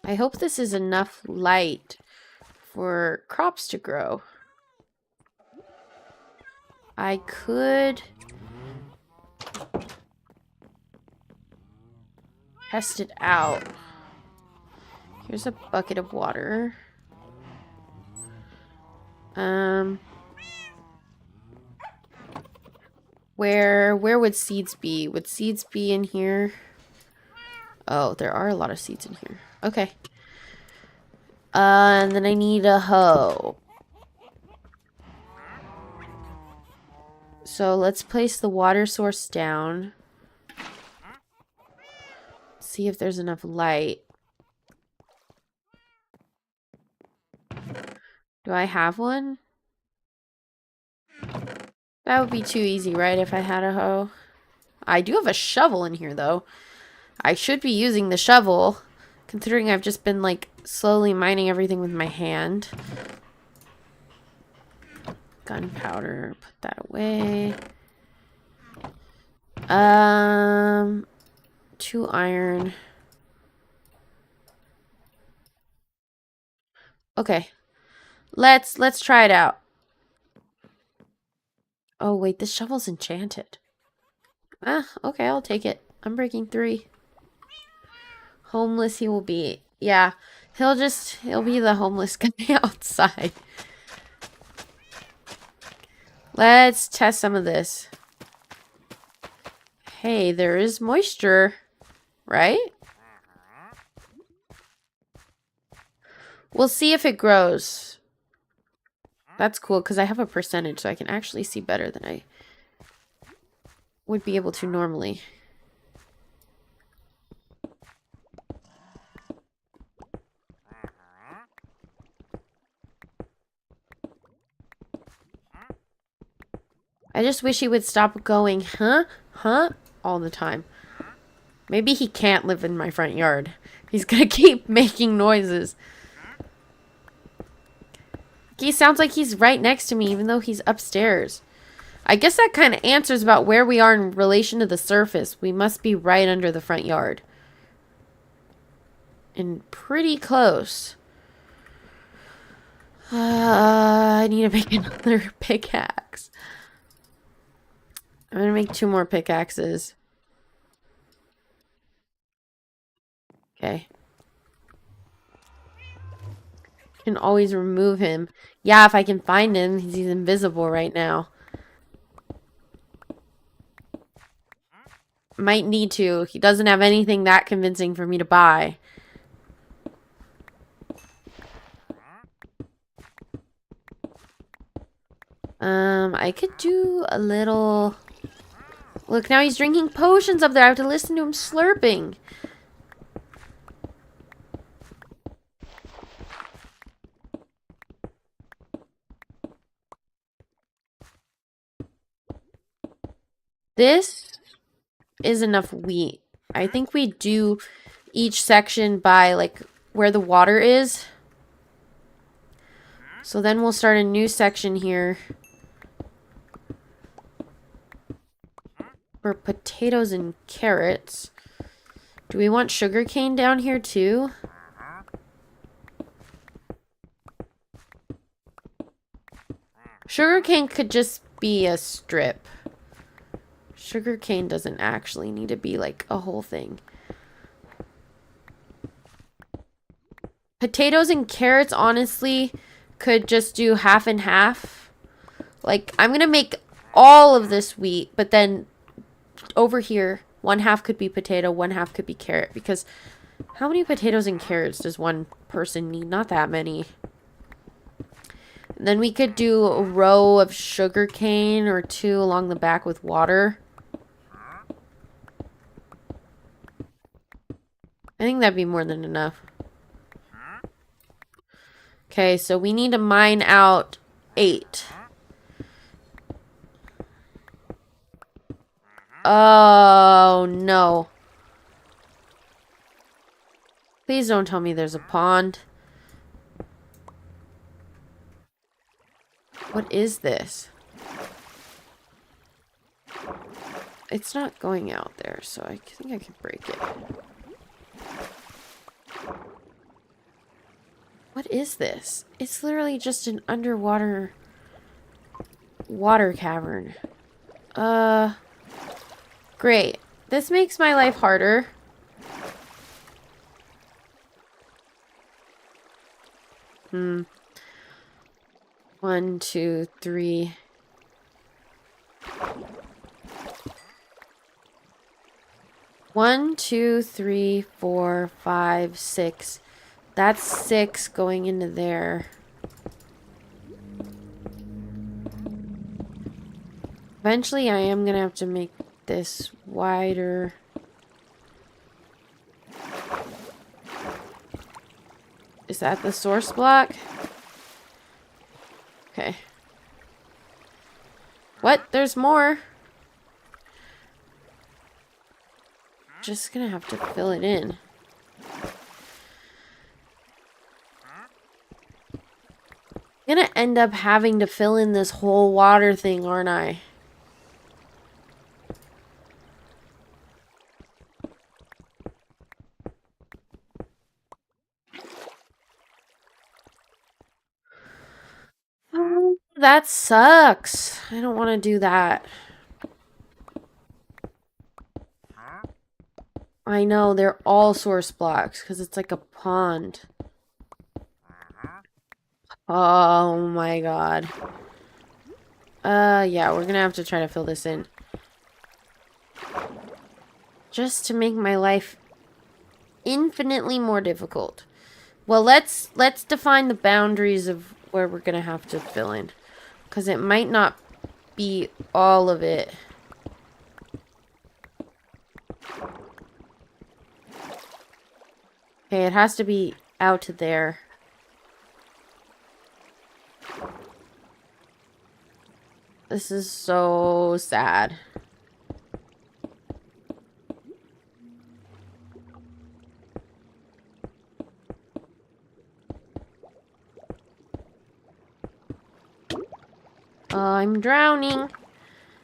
I hope this is enough light for crops to grow. I could test it out. Here's a bucket of water. Where would seeds be? Would seeds be in here? Oh, there are a lot of seeds in here. Okay. And then I need a hoe. So let's place the water source down. See if there's enough light. Do I have one? That would be too easy, right, if I had a hoe? I do have a shovel in here, though. I should be using the shovel, considering I've just been, like, slowly mining everything with my hand. Gunpowder, put that away. 2 iron. Okay. Let's try it out. Oh, wait, this shovel's enchanted. Ah, okay, I'll take it. I'm breaking 3. Homeless he will be. Yeah, he'll be the homeless guy outside. Let's test some of this. Hey, there is moisture, right? We'll see if it grows. That's cool, because I have a percentage, so I can actually see better than I would be able to normally. I just wish he would stop going, huh? Huh? All the time. Maybe he can't live in my front yard. He's gonna keep making noises. He sounds like he's right next to me, even though he's upstairs. I guess that kind of answers about where we are in relation to the surface. We must be right under the front yard. And pretty close. I need to make another pickaxe. I'm gonna make 2 more pickaxes. Okay. Can always remove him. Yeah, if I can find him. He's invisible right now. Might need to. He doesn't have anything that convincing for me to buy. I could do a little Look, now he's drinking potions up there. I have to listen to him slurping. This is enough wheat. I think we do each section by like where the water is. So then we'll start a new section here for potatoes and carrots. Do we want sugarcane down here too? Sugarcane could just be a strip. Sugarcane doesn't actually need to be like a whole thing. Potatoes and carrots, honestly, could just do half and half. Like, I'm gonna make all of this wheat, but then over here, one half could be potato, one half could be carrot. Because how many potatoes and carrots does one person need? Not that many. And then we could do a row of sugar cane or two along the back with water. I think that'd be more than enough. Okay, so we need to mine out 8. Oh, no. Please don't tell me there's a pond. What is this? It's not going out there, so I think I can break it. What is this? It's literally just an underwater water cavern. Great. This makes my life harder. One, two, three. One, two, three, 4, 5, 6. That's 6 going into there. Eventually, I am gonna have to make this wider. Is that the source block? Okay. What? There's more. Just gonna have to fill it in. I'm gonna end up having to fill in this whole water thing, aren't I? Oh, that sucks. I don't want to do that. I know, they're all source blocks because it's like a pond. Oh my god. Yeah, we're gonna have to try to fill this in. Just to make my life infinitely more difficult. Well, let's define the boundaries of where we're gonna have to fill in. Because it might not be all of it. Okay, it has to be out to there. This is so sad. I'm drowning.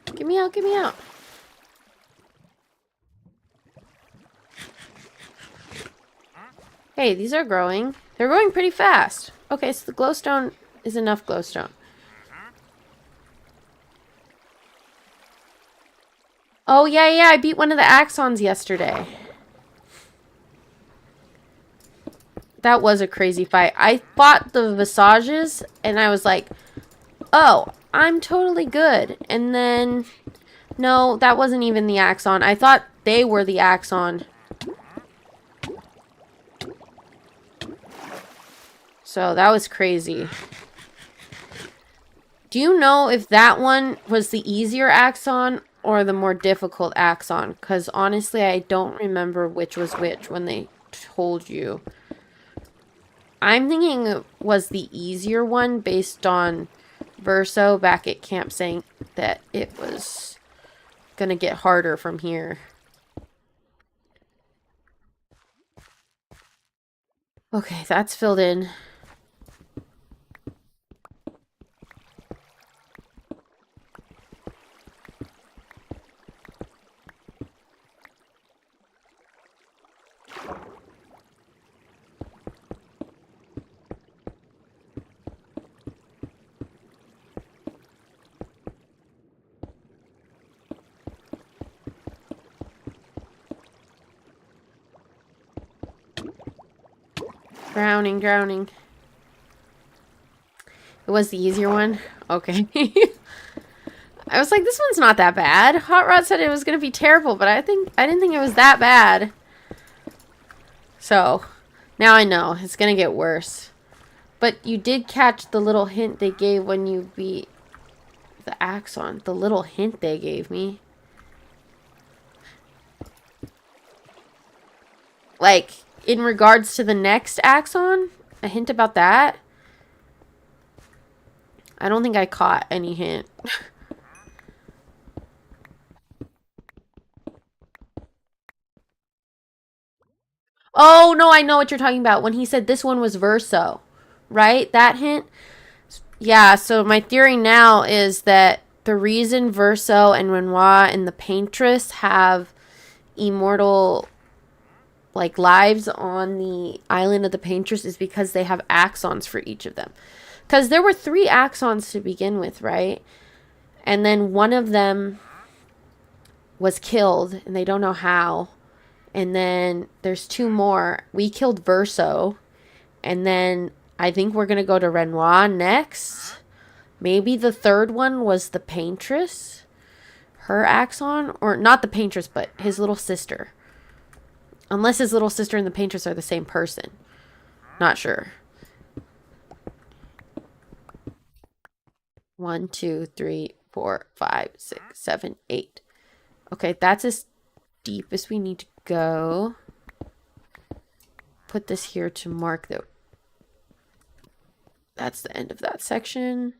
Get me out, get me out. Hey, these are growing. They're growing pretty fast. Okay, so the glowstone is enough glowstone. Oh, yeah, I beat one of the Axons yesterday. That was a crazy fight. I fought the Visages, and I was like, oh, I'm totally good. And then, no, that wasn't even the Axon. I thought they were the Axon. So that was crazy. Do you know if that one was the easier Axon or the more difficult Axon, because honestly, I don't remember which was which when they told you. I'm thinking it was the easier one based on Verso back at camp saying that it was gonna get harder from here. Okay, that's filled in. Drowning, drowning. It was the easier one? Okay. I was like, this one's not that bad. Hot Rod said it was going to be terrible, but I didn't think it was that bad. So, now I know. It's going to get worse. But you did catch the little hint they gave when you beat the Axon. The little hint they gave me. Like, in regards to the next Axon? A hint about that? I don't think I caught any hint. Oh, no, I know what you're talking about. When he said this one was Verso. Right? That hint? Yeah, so my theory now is that the reason Verso and Renoir and the Paintress have immortal like lives on the island of the Paintress is because they have axons for each of them. Because there were 3 axons to begin with, right? And then one of them was killed, and they don't know how. And then there's 2 more. We killed Verso, and then I think we're going to go to Renoir next. Maybe the 3rd one was the Paintress. Her axon? Or not the Paintress, but his little sister. Unless his little sister and the Paintress are the same person. Not sure. 1, 2, 3, 4, 5, 6, 7, 8. Okay, that's as deep as we need to go. Put this here to mark the... That's the end of that section.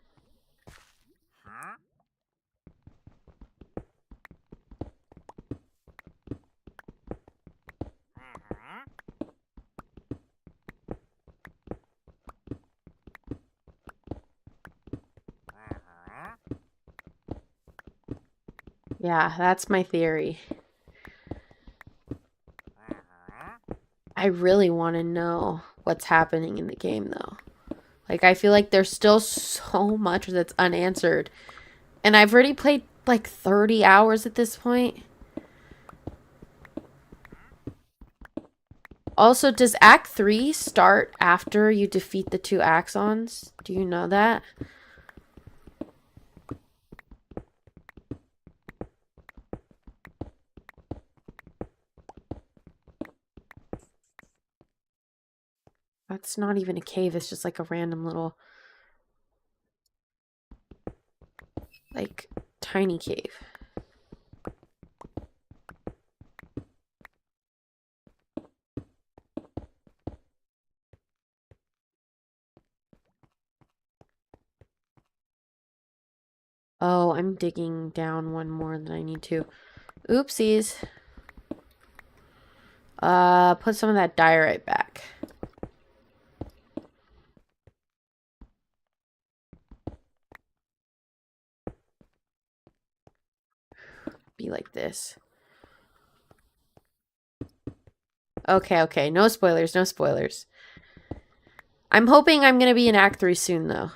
Yeah, that's my theory. I really want to know what's happening in the game, though. Like, I feel like there's still so much that's unanswered. And I've already played, like, 30 hours at this point. Also, does Act 3 start after you defeat the 2 Axons? Do you know that? That's not even a cave. It's just like a random little, like, tiny cave. Oh, I'm digging down one more than I need to. Oopsies. Put some of that diorite back. Be like this. Okay, okay. No spoilers, no spoilers. I'm hoping I'm gonna be in Act 3 soon, though.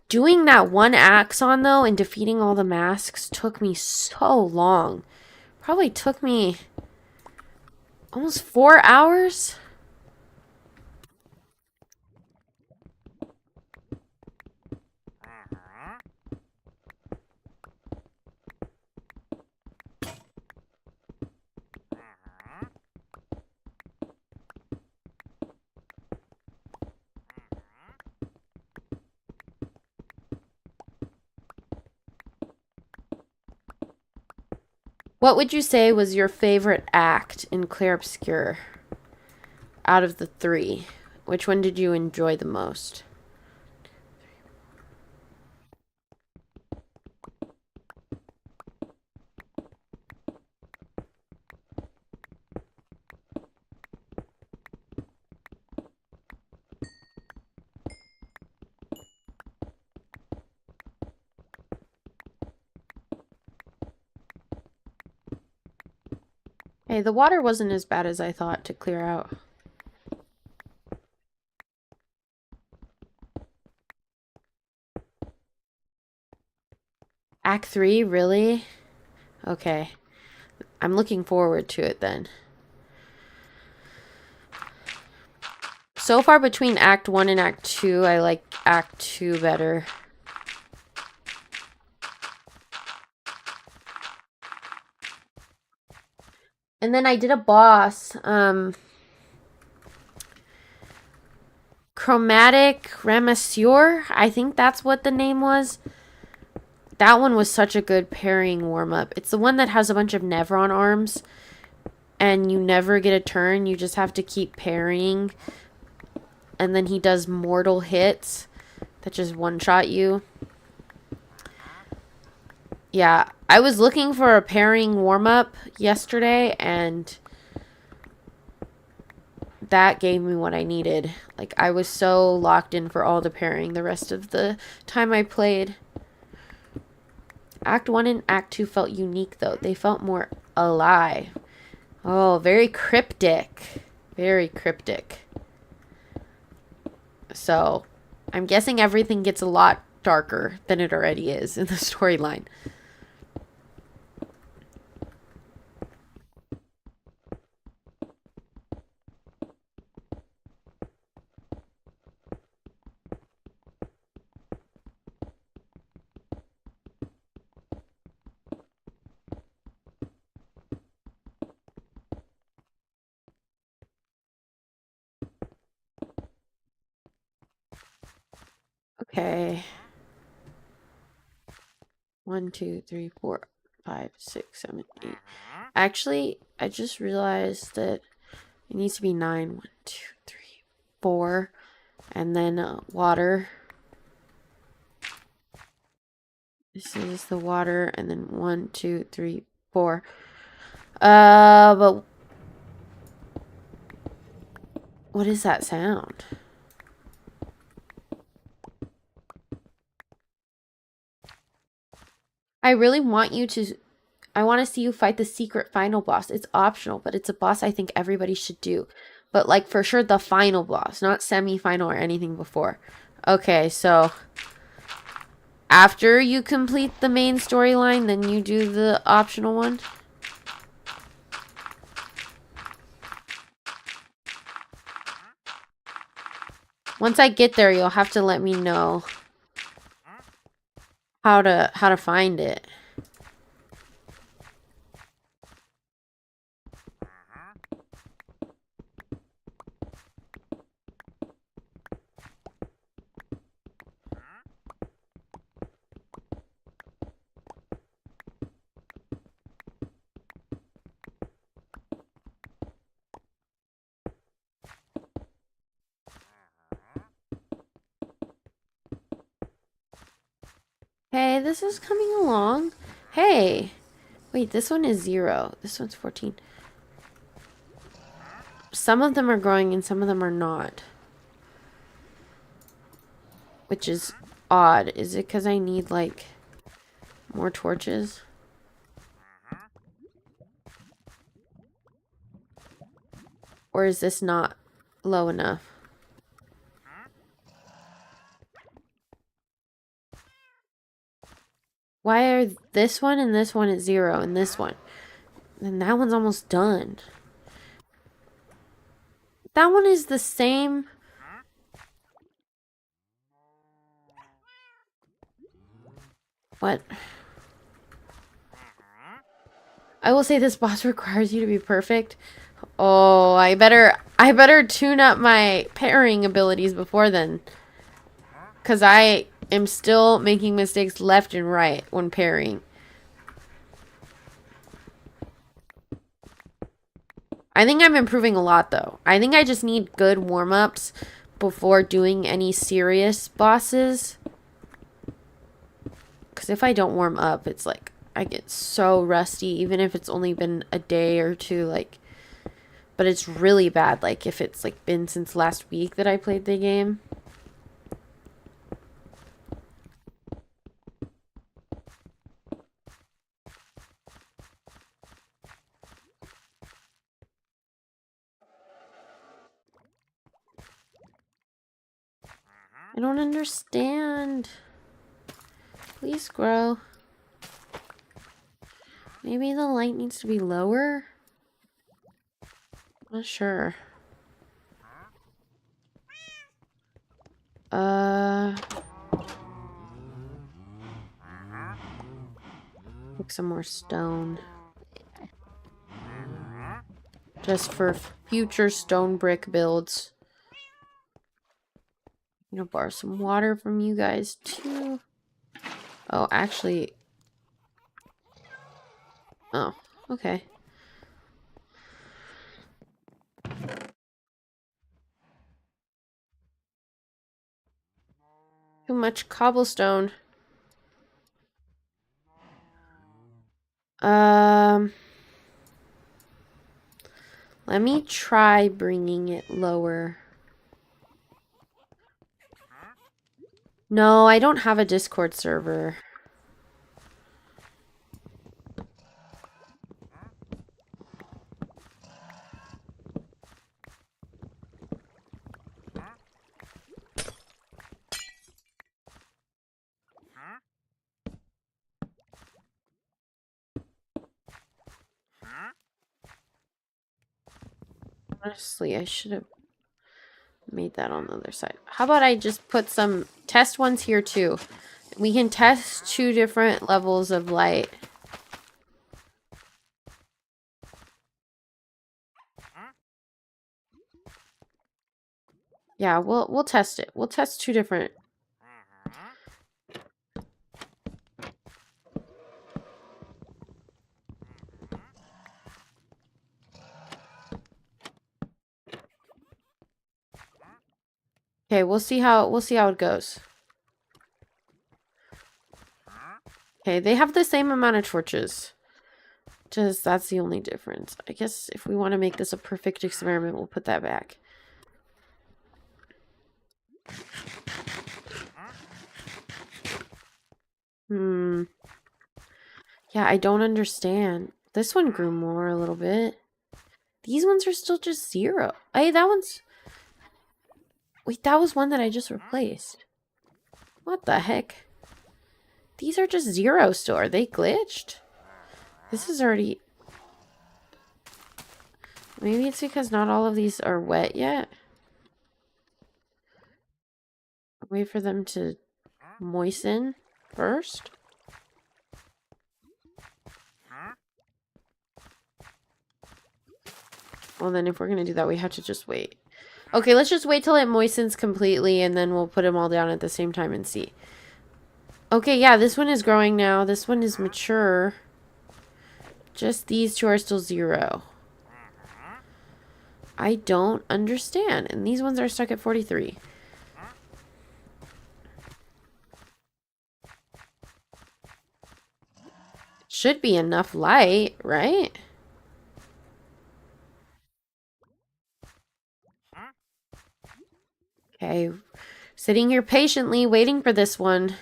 Doing that one Axon, though, and defeating all the masks took me so long. Probably took me almost 4 hours. What would you say was your favorite act in Clair Obscur out of the three? Which one did you enjoy the most? Hey, the water wasn't as bad as I thought to clear out. Act 3, really? Okay. I'm looking forward to it then. So far between Act 1 and Act 2, I like Act 2 better. And then I did a boss, Chromatic Ramasseur. I think that's what the name was. That one was such a good parrying warm-up. It's the one that has a bunch of Nevron arms, and you never get a turn. You just have to keep parrying. And then he does mortal hits that just one-shot you. Yeah, I was looking for a parrying warm-up yesterday, and that gave me what I needed. Like, I was so locked in for all the parrying the rest of the time I played. Act 1 and Act 2 felt unique, though. They felt more alive. Oh, very cryptic. Very cryptic. So, I'm guessing everything gets a lot darker than it already is in the storyline. Okay. 1, 2, 3, 4, 5, 6, 7, 8. Actually, I just realized that it needs to be 9. 1, 2, 3, 4. And then water. This is the water. And then 1, 2, 3, 4. But what is that sound? I really want you to. I want to see you fight the secret final boss. It's optional, but it's a boss I think everybody should do. But, like, for sure, the final boss, not semi-final or anything before. Okay, so after you complete the main storyline, then you do the optional one. Once I get there, you'll have to let me know how to find it. Hey, this is coming along. Hey. Wait, this one is 0. This one's 14. Some of them are growing and some of them are not. Which is odd. Is it because I need, like, more torches? Or is this not low enough? Why are this one and this one at 0 and this one? And that one's almost done. That one is the same. What? I will say this boss requires you to be perfect. Oh, I better tune up my parrying abilities before then. Cause I am still making mistakes left and right when parrying. I think I'm improving a lot, though. I think I just need good warm-ups before doing any serious bosses. Because if I don't warm up, it's like I get so rusty, even if it's only been a day or two, like, but it's really bad, like, if it's, like, been since last week that I played the game. I don't understand. Please grow. Maybe the light needs to be lower? Not sure. Make some more stone. Just for future stone brick builds. I'm gonna borrow some water from you guys too. Oh, actually. Oh, okay. Too much cobblestone. Let me try bringing it lower. No, I don't have a Discord server. Honestly, I should have made that on the other side. How about I just put some test ones here too? We can test 2 different levels of light. Yeah, we'll test it. We'll test 2 different. Okay, we'll see how it goes. Okay, they have the same amount of torches. Just that's the only difference. I guess if we want to make this a perfect experiment, we'll put that back. Yeah, I don't understand. This one grew more a little bit. These ones are still just 0. Hey, that one's... Wait, that was one that I just replaced. What the heck? These are just 0 still. Are they glitched? This is already... Maybe it's because not all of these are wet yet. Wait for them to moisten first. Well, then if we're going to do that, we have to just wait. Okay, let's just wait till it moistens completely, and then we'll put them all down at the same time and see. Okay, yeah, this one is growing now. This one is mature. Just these 2 are still 0. I don't understand. And these ones are stuck at 43. Should be enough light, right? Okay. Sitting here patiently waiting for this one.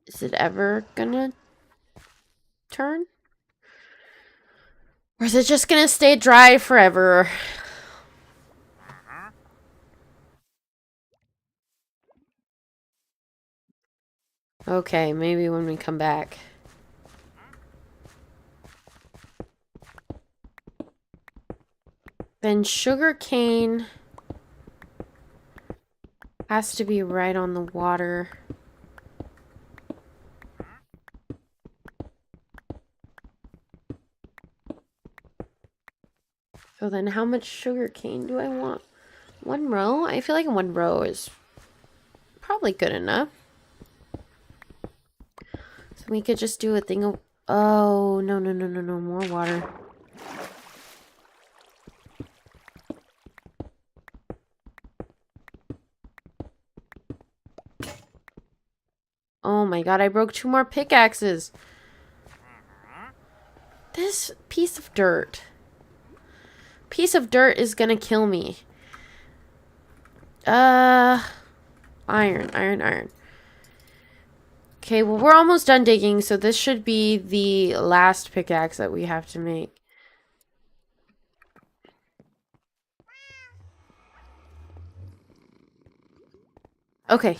Is it ever gonna turn? Or is it just gonna stay dry forever? Okay, maybe when we come back. Then sugarcane has to be right on the water. So then how much sugarcane do I want? 1 row? I feel like 1 row is probably good enough. So we could just do a thing of... Oh, no, no, no, no, no. More water. Oh my god, I broke 2 more pickaxes. This piece of dirt. Piece of dirt is gonna kill me. Iron, iron, iron. Okay, well, we're almost done digging, so this should be the last pickaxe that we have to make. Okay,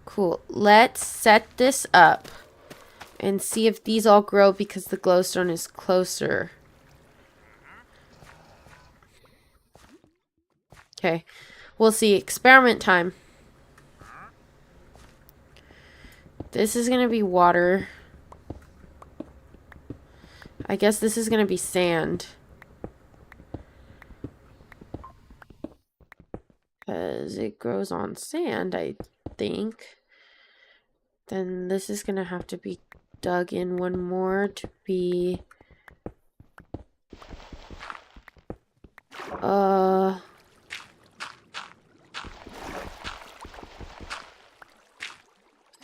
cool. Let's set this up and see if these all grow because the glowstone is closer. Okay, we'll see. Experiment time. This is going to be water. I guess this is going to be sand. Because it grows on sand, I think. Then this is going to have to be dug in one more to be...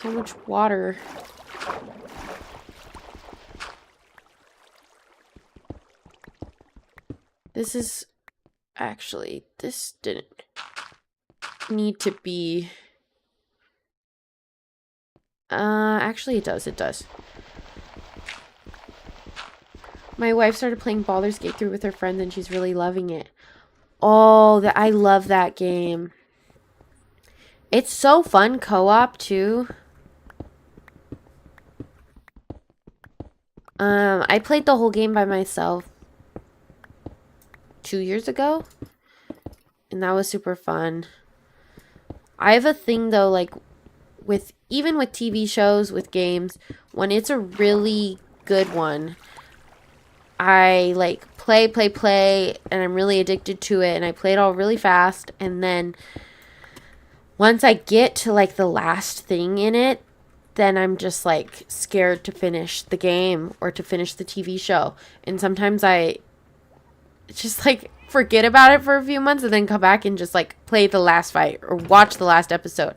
So much water. This is... Actually, this didn't need to be... Actually it does, it does. My wife started playing Baldur's Gate 3 with her friends and she's really loving it. Oh, I love that game. It's so fun co-op too. I played the whole game by myself 2 years ago. And that was super fun. I have a thing though, like even with TV shows, with games, when it's a really good one, I like play, and I'm really addicted to it, and I play it all really fast, and then once I get to like the last thing in it, then I'm just like scared to finish the game or to finish the TV show. And sometimes I just like forget about it for a few months and then come back and just like play the last fight or watch the last episode.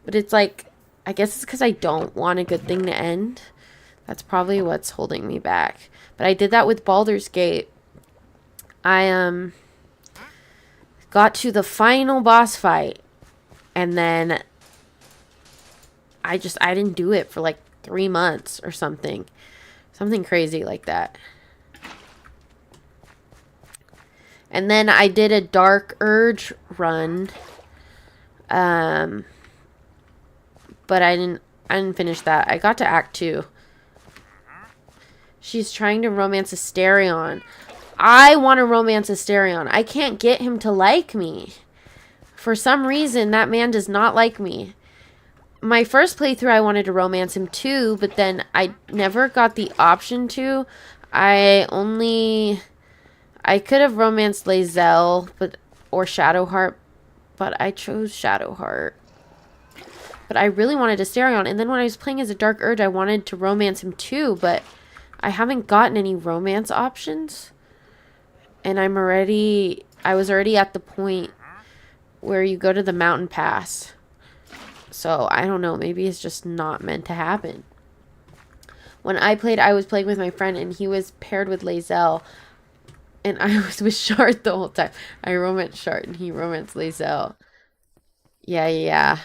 But it's like, I guess it's because I don't want a good thing to end. That's probably what's holding me back. But I did that with Baldur's Gate. I got to the final boss fight, and then I didn't do it for like 3 months or something. Something crazy like that. And then I did a Dark Urge run. But I didn't finish that. I got to Act 2. She's trying to romance Asterion. I want to romance Asterion. I can't get him to like me. For some reason, that man does not like me. My first playthrough, I wanted to romance him too, but then I never got the option to. I could have romanced Lae'zel, or Shadowheart, but I chose Shadowheart. But I really wanted Asterion, and then when I was playing as a Dark Urge, I wanted to romance him too, but I haven't gotten any romance options. And I was already at the point where you go to the mountain pass. So, I don't know, maybe it's just not meant to happen. When I was playing with my friend, and he was paired with Lae'zel, and I was with Shard the whole time. I romanced Shard, and he romanced Lae'zel. Yeah.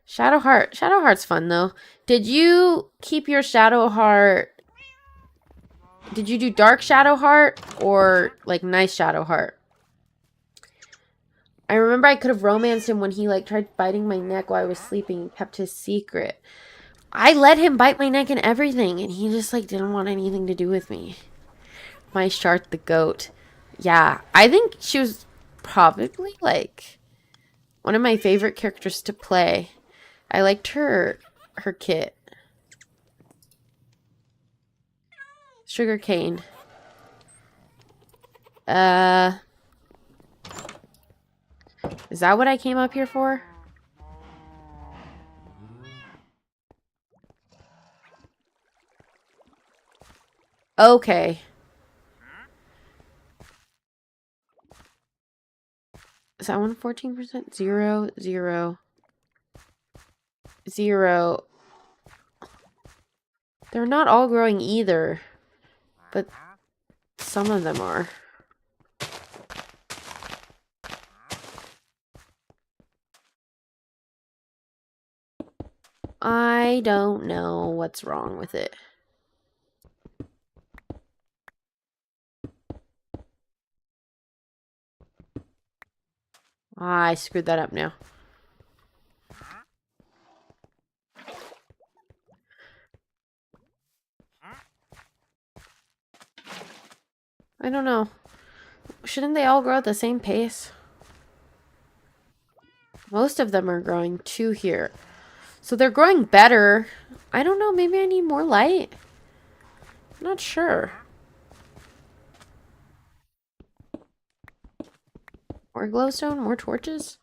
Shadowheart's fun, though. Did you keep your Shadowheart... Did you do Dark Shadowheart or, like, Nice Shadowheart? I remember I could have romanced him when he, like, tried biting my neck while I was sleeping and kept his secret. I let him bite my neck and everything, and he just, like, didn't want anything to do with me. My Shart the goat. Yeah, I think she was probably, like, one of my favorite characters to play. I liked her kit. Sugarcane. Is that what I came up here for? Okay. Is that one 14%? 0, 0, 0. They're not all growing either, but some of them are. I don't know what's wrong with it. I screwed that up now. I don't know. Shouldn't they all grow at the same pace? Most of them are growing 2 here. So they're growing better. I don't know. Maybe I need more light. I'm not sure. More glowstone? More torches?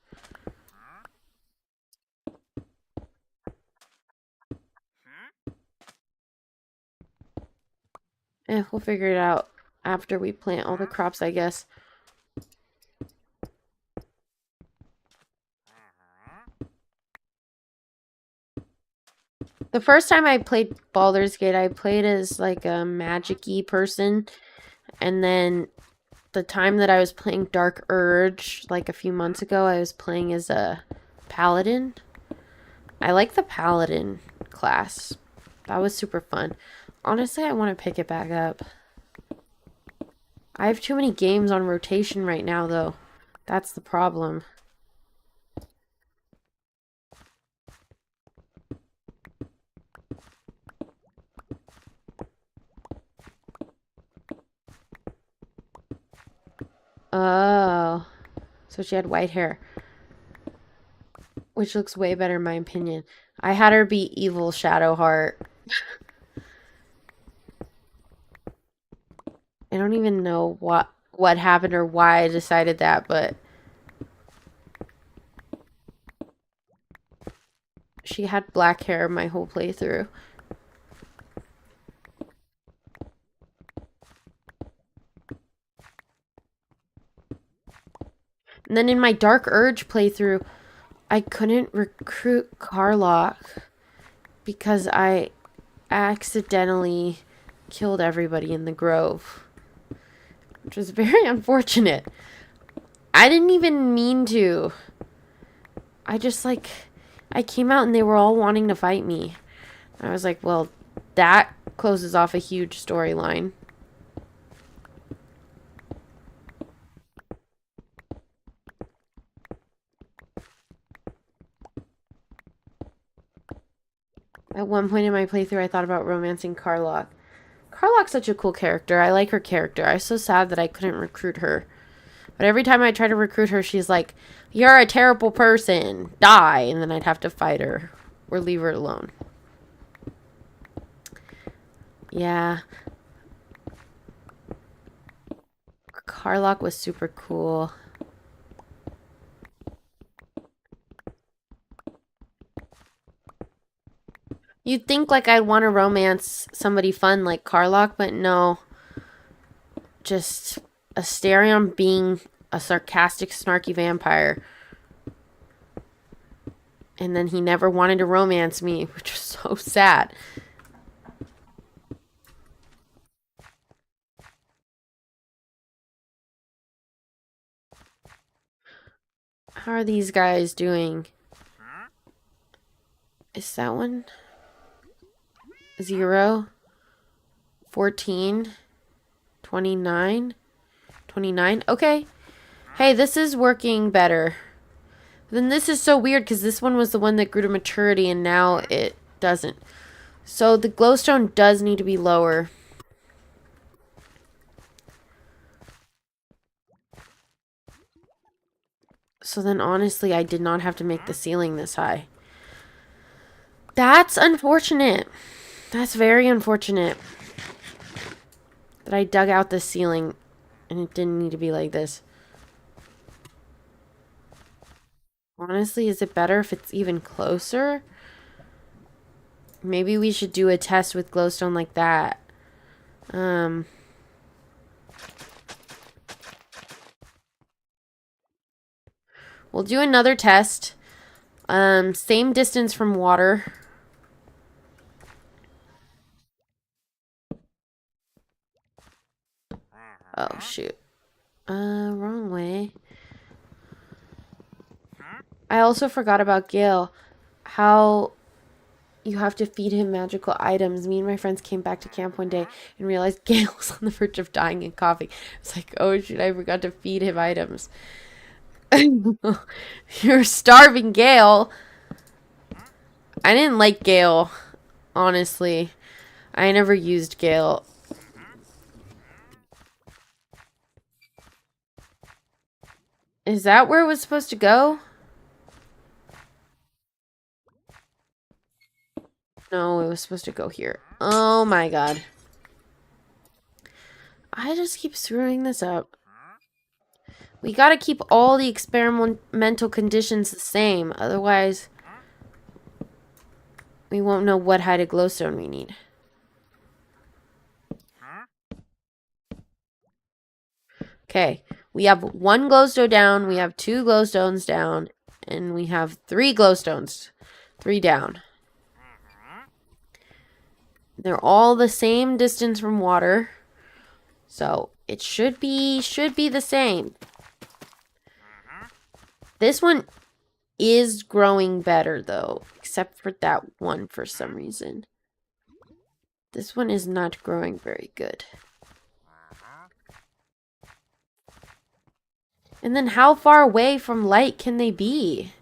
We'll figure it out after we plant all the crops, I guess. The first time I played Baldur's Gate, I played as like a magic-y person. And then the time that I was playing Dark Urge, like a few months ago, I was playing as a paladin. I like the paladin class. That was super fun. Honestly, I want to pick it back up. I have too many games on rotation right now, though. That's the problem. Oh. So she had white hair. Which looks way better in my opinion. I had her be evil Shadowheart. I don't even know what happened or why I decided that, but she had black hair my whole playthrough. And then in my Dark Urge playthrough, I couldn't recruit Karlach because I accidentally killed everybody in the grove, which was very unfortunate. I didn't even mean to. I just like, I came out and they were all wanting to fight me. I was like, well, that closes off a huge storyline. At one point in my playthrough, I thought about romancing Karlach. Karlach's such a cool character. I like her character. I was so sad that I couldn't recruit her. But every time I try to recruit her, she's like, "You're a terrible person. Die." And then I'd have to fight her or leave her alone. Yeah. Karlach was super cool. You'd think like I'd want to romance somebody fun like Karlach, but no. Just Asterion being a sarcastic, snarky vampire. And then he never wanted to romance me, which was so sad. How are these guys doing? Is that one? 0, 14, 29, 29. Okay. Hey, this is working better. Then this is so weird because this one was the one that grew to maturity and now it doesn't. So the glowstone does need to be lower. So then honestly, I did not have to make the ceiling this high. That's unfortunate. That's very unfortunate. That I dug out the ceiling and it didn't need to be like this. Honestly, is it better if it's even closer? Maybe we should do a test with glowstone like that. Um, we'll do another test. Same distance from water. Oh, shoot. Wrong way. I also forgot about Gale. How you have to feed him magical items. Me and my friends came back to camp one day and realized Gale was on the verge of dying and coughing. It's like, oh shoot, I forgot to feed him items. You're starving, Gale. I didn't like Gale, honestly. I never used Gale. Is that where it was supposed to go? No, it was supposed to go here. Oh my god. I just keep screwing this up. We gotta keep all the experimental conditions the same. Otherwise, we won't know what hide of glowstone we need. Okay, we have 1 glowstone down, we have 2 glowstones down, and we have 3 glowstones. 3 down. They're all the same distance from water. So, it should be the same. This one is growing better, though. Except for that one for some reason. This one is not growing very good. And then how far away from light can they be?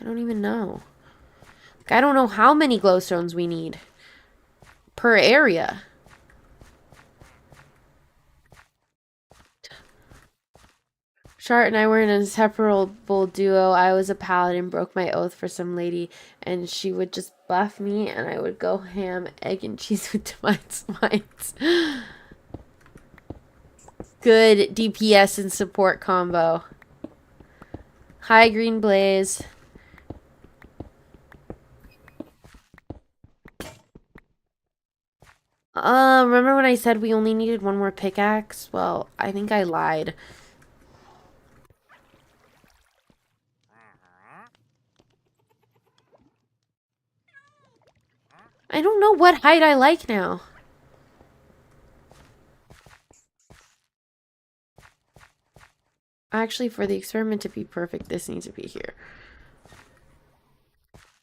I don't even know. Like, I don't know how many glowstones we need per area. Chart and I were in an inseparable duo. I was a paladin, broke my oath for some lady, and she would just buff me, and I would go ham, egg, and cheese with divine smites. Good DPS and support combo. Hi, Green Blaze. Remember when I said we only needed 1 more pickaxe? Well, I think I lied. I don't know what height I like now. Actually, for the experiment to be perfect, this needs to be here.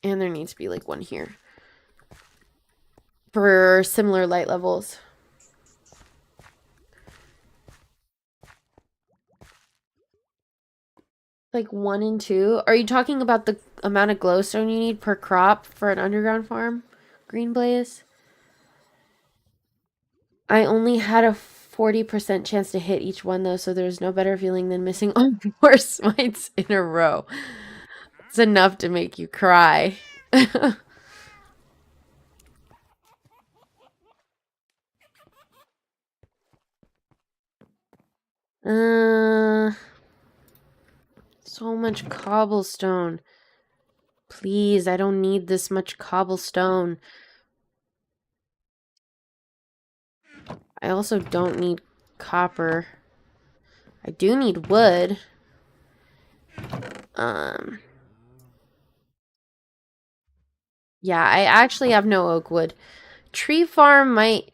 And there needs to be like 1 here. For similar light levels. Like 1 and 2. Are you talking about the amount of glowstone you need per crop for an underground farm? Green Blaze? I only had a 40% chance to hit each one though, so there's no better feeling than missing all 4 smites in a row. It's enough to make you cry. So much cobblestone. Please, I don't need this much cobblestone. I also don't need copper. I do need wood. Yeah, I actually have no oak wood. Tree farm might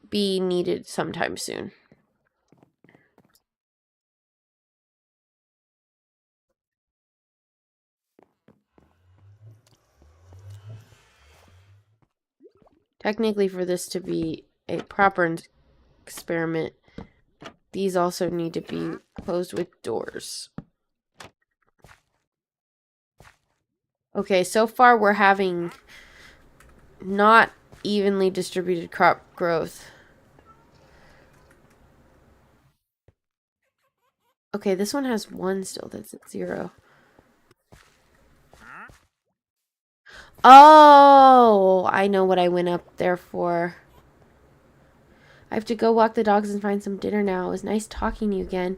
be needed sometime soon. Technically, for this to be a proper experiment, these also need to be closed with doors. Okay, so far we're having not evenly distributed crop growth. Okay, this one has 1 still. That's at 0. Oh, I know what I went up there for. I have to go walk the dogs and find some dinner now. It was nice talking to you again.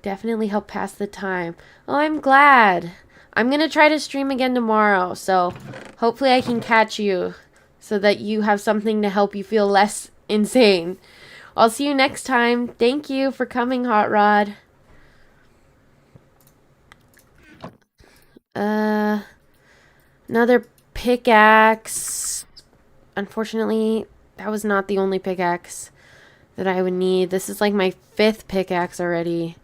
Definitely helped pass the time. Oh, I'm glad. I'm going to try to stream again tomorrow, so hopefully I can catch you so that you have something to help you feel less insane. I'll see you next time. Thank you for coming, Hot Rod. Another pickaxe. Unfortunately, that was not the only pickaxe that I would need. This is like my 5th pickaxe already.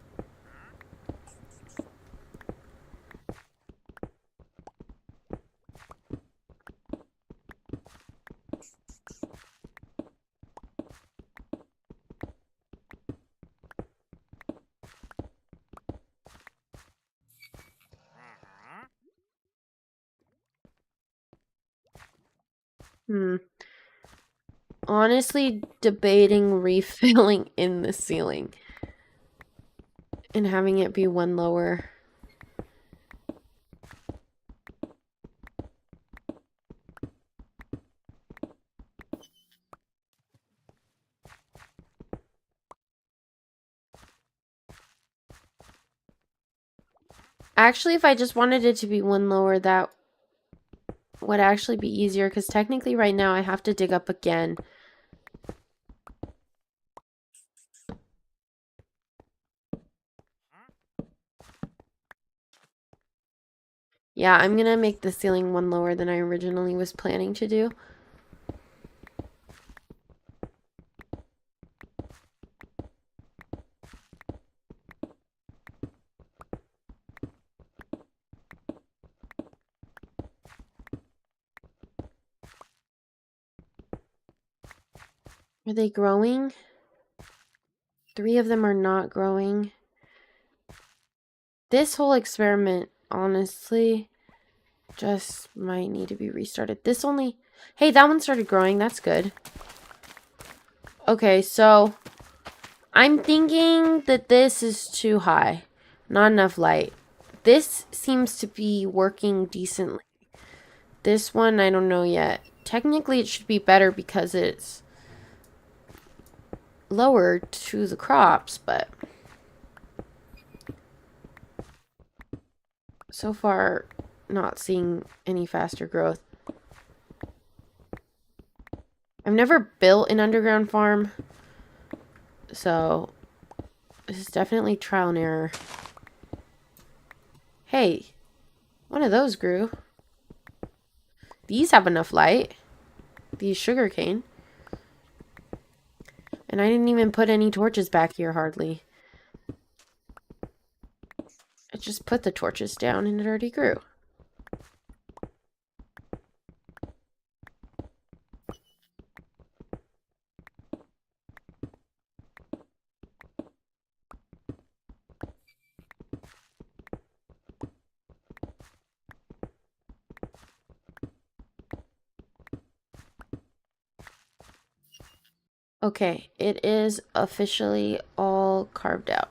Honestly, debating refilling in the ceiling and having it be one lower. Actually, if I just wanted it to be one lower, that would actually be easier, because technically right now I have to dig up again. Yeah, I'm gonna make the ceiling one lower than I originally was planning to do. Are they growing? 3 of them are not growing. This whole experiment, honestly, just might need to be restarted. This only... Hey, that one started growing. That's good. Okay, so I'm thinking that this is too high. Not enough light. This seems to be working decently. This one, I don't know yet. Technically, it should be better because it's lower to the crops, but so far, not seeing any faster growth. I've never built an underground farm, so this is definitely trial and error. Hey, one of those grew. These have enough light. These sugarcane. And I didn't even put any torches back here, hardly. I just put the torches down and it already grew. Okay, it is officially all carved out.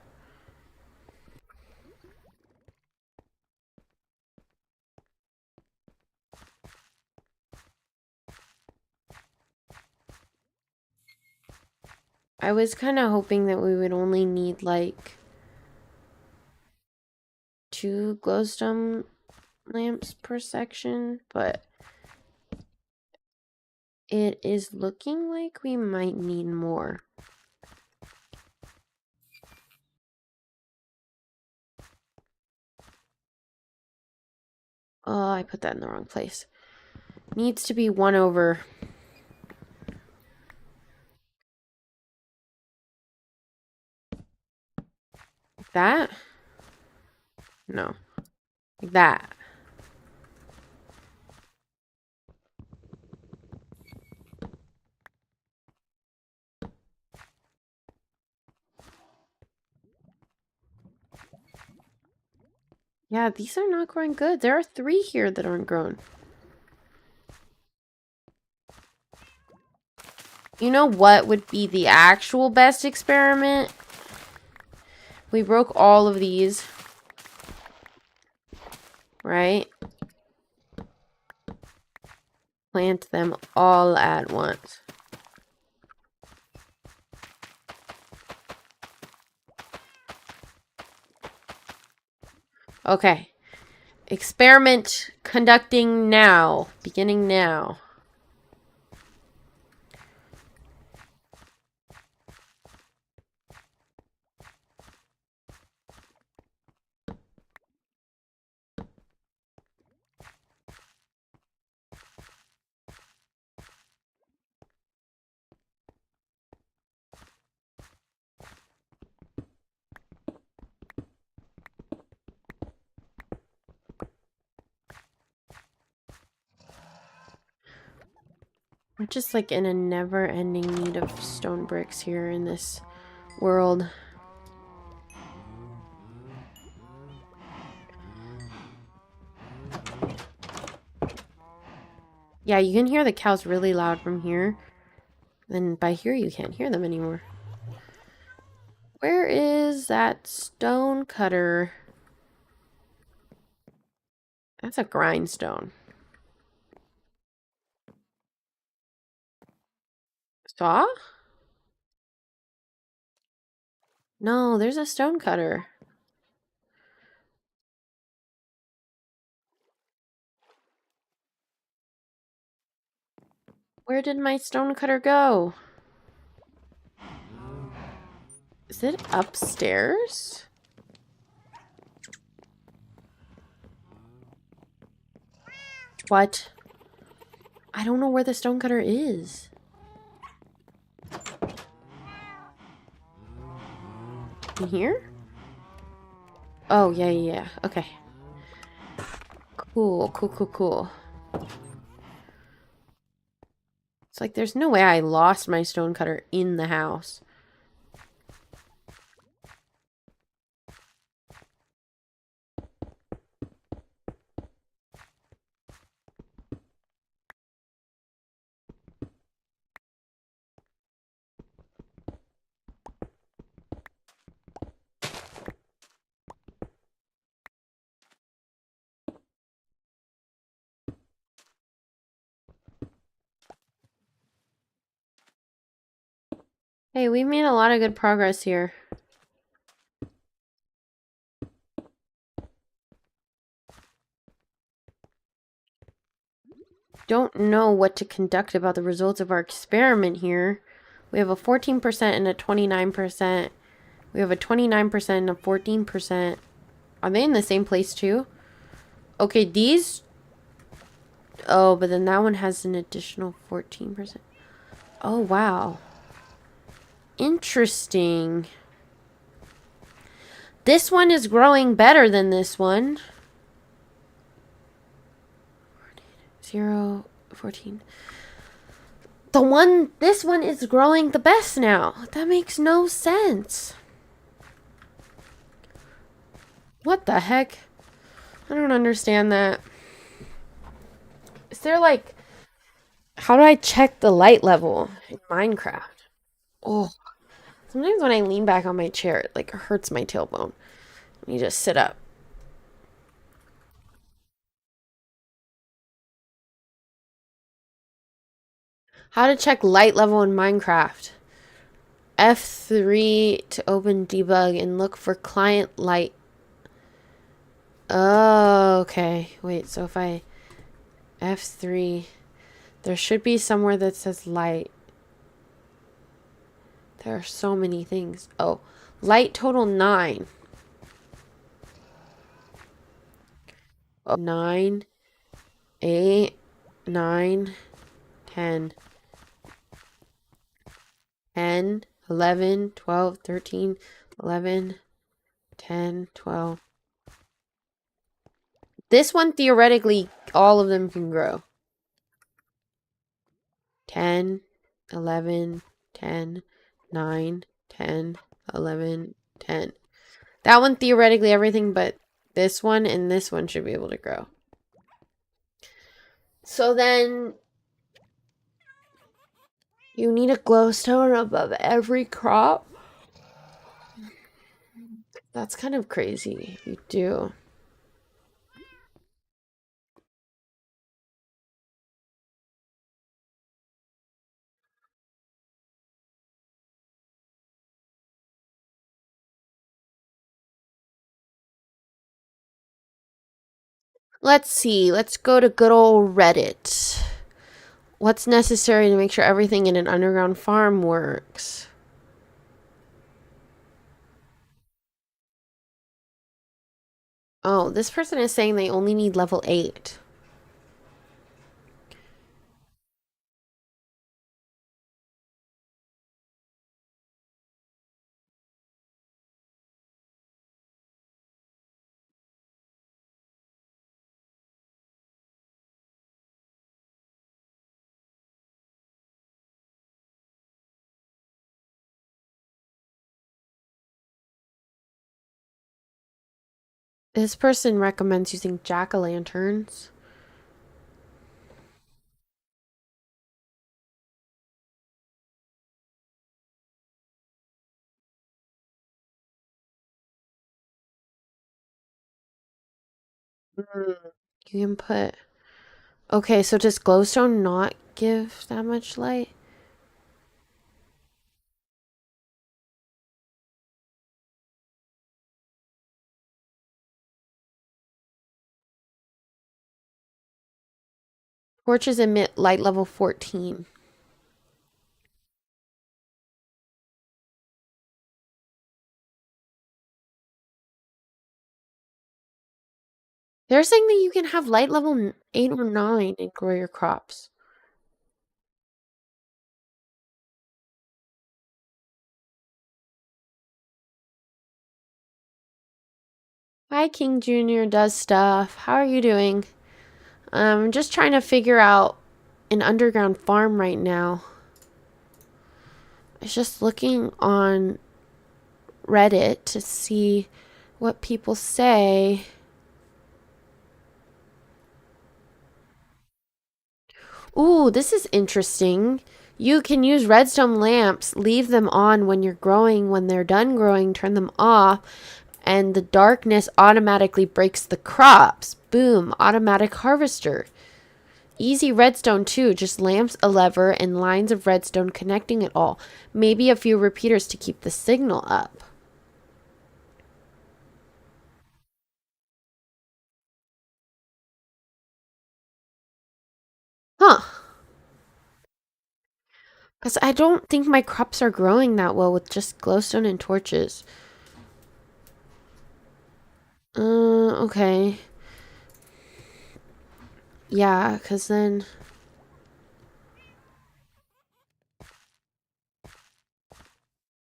I was kind of hoping that we would only need like 2 glowstone lamps per section, but it is looking like we might need more. Oh, I put that in the wrong place. Needs to be 1 over. Like that? No. Like that. Yeah, these are not growing good. There are 3 here that aren't grown. You know what would be the actual best experiment? We broke all of these. Right? Plant them all at once. Okay. Experiment conducting now. Beginning now. I'm just like in a never-ending need of stone bricks here in this world. Yeah, you can hear the cows really loud from here. And by here you can't hear them anymore. Where is that stone cutter? That's a grindstone. Saw? No, there's a stone cutter. Where did my stone cutter go? Is it upstairs? What? I don't know where the stone cutter is. In here? Oh, yeah, yeah, yeah. Okay. Cool, cool, cool, cool. It's like there's no way I lost my stone cutter in the house. Hey, we made a lot of good progress here. Don't know what to conduct about the results of our experiment here. We have a 14% and a 29%. We have a 29% and a 14%. Are they in the same place too? Okay, these... Oh, but then that one has an additional 14%. Oh, wow. Interesting. This one is growing better than this one. 0, 14. This one is growing the best now. That makes no sense. What the heck? I don't understand that. Is there like... How do I check the light level in Minecraft? Oh, sometimes when I lean back on my chair, it like hurts my tailbone. Let me just sit up. How to check light level in Minecraft. F3 to open debug and look for client light. Oh, okay. Wait, so if I F3, there should be somewhere that says light. There are so many things. Oh, light total 9. Oh, 9, 8, 9, 10. 10, 11, 12, 13, 11, 10, 12. This one, theoretically, all of them can grow. 10, 11, 10, 9, 10, 11, 10. That one, theoretically, everything but this one and this one should be able to grow. So then, you need a glowstone above every crop? That's kind of crazy if you do. Let's see. Let's go to good old Reddit. What's necessary to make sure everything in an underground farm works? Oh, this person is saying they only need level 8. This person recommends using jack-o'-lanterns. Mm. You can put... Okay, so does glowstone not give that much light? Torches emit light level 14. They're saying that you can have light level 8 or 9 and grow your crops. Hi, King Jr. does stuff. How are you doing? I'm just trying to figure out an underground farm right now. I was just looking on Reddit to see what people say. Ooh, this is interesting. You can use redstone lamps, leave them on when you're growing. When they're done growing, turn them off, and the darkness automatically breaks the crops. Boom, automatic harvester. Easy redstone too, just lamps, a lever, and lines of redstone connecting it all. Maybe a few repeaters to keep the signal up. Huh. Because I don't think my crops are growing that well with just glowstone and torches. Okay. Yeah, because then...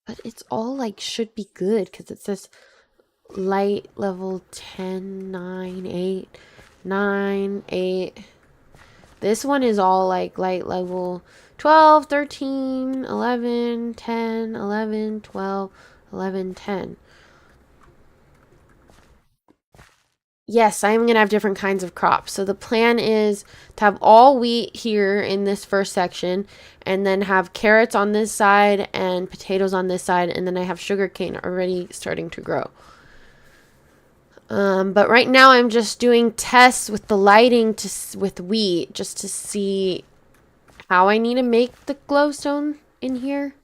But it's all like should be good because it says light level 10, 9, 8, 9, 8. This one is all like light level 12, 13, 11, 10, 11, 12, 11, 10. Yes, I'm going to have different kinds of crops. So the plan is to have all wheat here in this first section and then have carrots on this side and potatoes on this side. And then I have sugarcane already starting to grow. But right now I'm just doing tests with the lighting with wheat just to see how I need to make the glowstone in here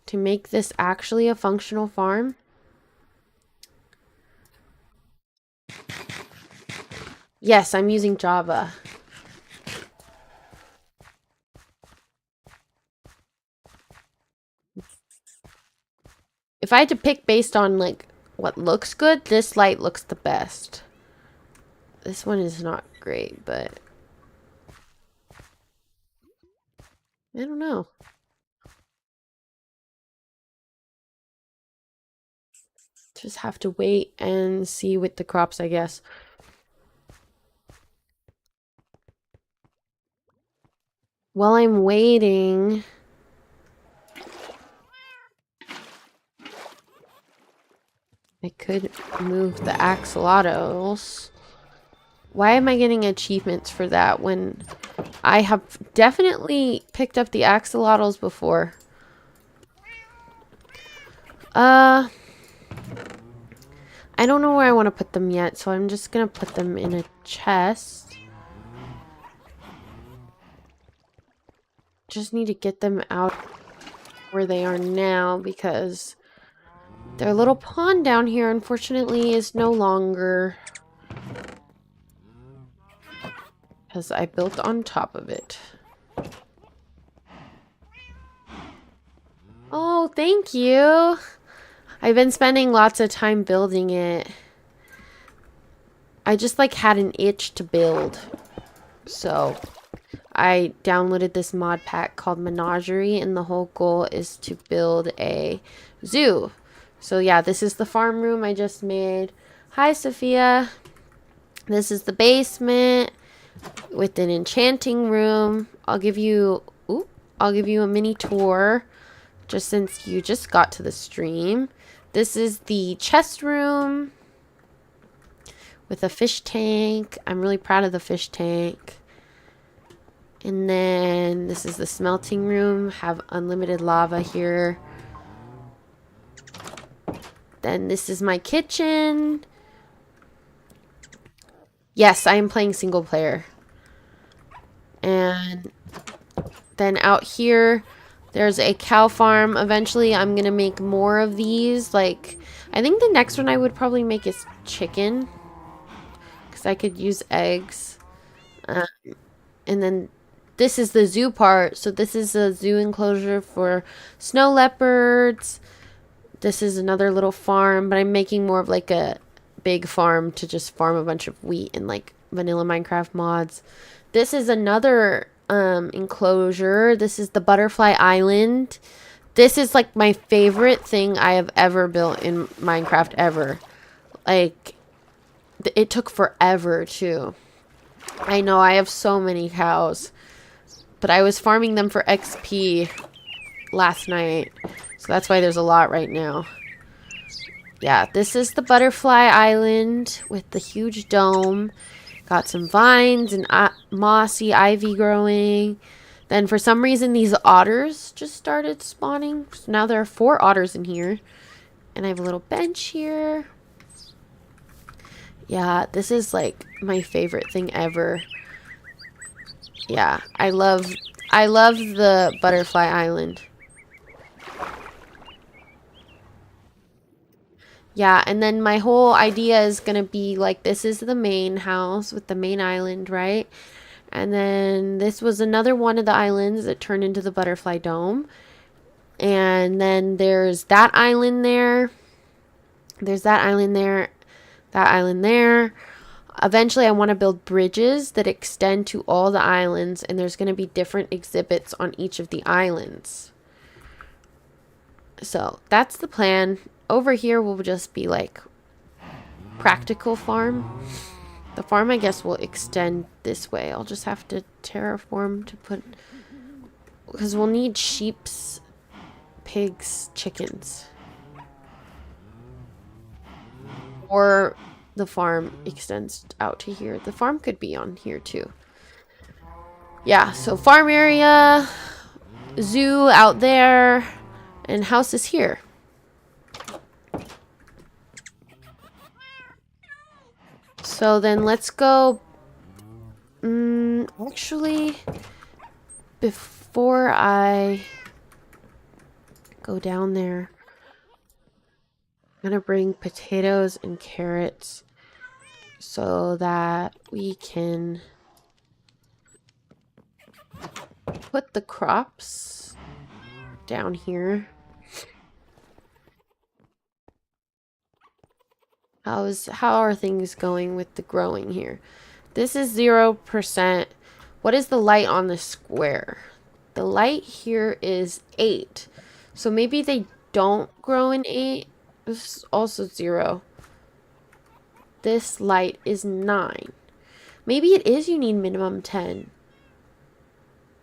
to make this actually a functional farm. Yes, I'm using Java. If I had to pick based on like what looks good, this light looks the best. This one is not great, but I don't know. Just have to wait and see with the crops, I guess. While I'm waiting, I could move the axolotls. Why am I getting achievements for that when I have definitely picked up the axolotls before? I don't know where I want to put them yet, so I'm just gonna put them in a chest. Just need to get them out where they are now because their little pond down here, unfortunately, is no longer. Because I built on top of it. Oh, thank you. I've been spending lots of time building it. I just like had an itch to build. So I downloaded this mod pack called Menagerie, and the whole goal is to build a zoo. So yeah, this is the farm room I just made. Hi, Sophia. This is the basement with an enchanting room. I'll give you a mini tour just since you just got to the stream. This is the chest room. with a fish tank. I'm really proud of the fish tank. And then this is the smelting room. Have unlimited lava here. Then this is my kitchen. Yes, I am playing single player. And then out here, there's a cow farm. Eventually, I'm going to make more of these. Like, I think the next one I would probably make is chicken. Because I could use eggs. And then this is the zoo part. So this is a zoo enclosure for snow leopards. This is another little farm. But I'm making more of like a big farm to just farm a bunch of wheat and like vanilla Minecraft mods. This is another enclosure. This is the butterfly island. This is like my favorite thing I have ever built in Minecraft ever. Like, it took forever too. I know I have so many cows, but I was farming them for XP last night, so that's why there's a lot right now. Yeah, this is the butterfly island with the huge dome. Got some vines and mossy ivy growing. Then for some reason these otters just started spawning. So now there are 4 otters in here. And I have a little bench here. Yeah, this is like my favorite thing ever. Yeah, I love the butterfly island. Yeah, and then my whole idea is going to be like, this is the main house with the main island, right? And then this was another one of the islands that turned into the butterfly dome. And then there's that island there. There's that island there. That island there. Eventually, I want to build bridges that extend to all the islands. And there's going to be different exhibits on each of the islands. So that's the plan. Over here will just be like practical farm. The farm, I guess, will extend this way. I'll just have to terraform to put... Because we'll need sheeps, pigs, chickens. Or the farm extends out to here. The farm could be on here too. Yeah, so farm area, zoo out there, and house is here. So then let's go... actually, before I go down there, I'm going to bring potatoes and carrots so that we can put the crops down here. How are things going with the growing here? This is 0%. What is the light on the square? The light here is 8. So maybe they don't grow in 8. This is also 0. This light is 9. Maybe it is you need minimum 10.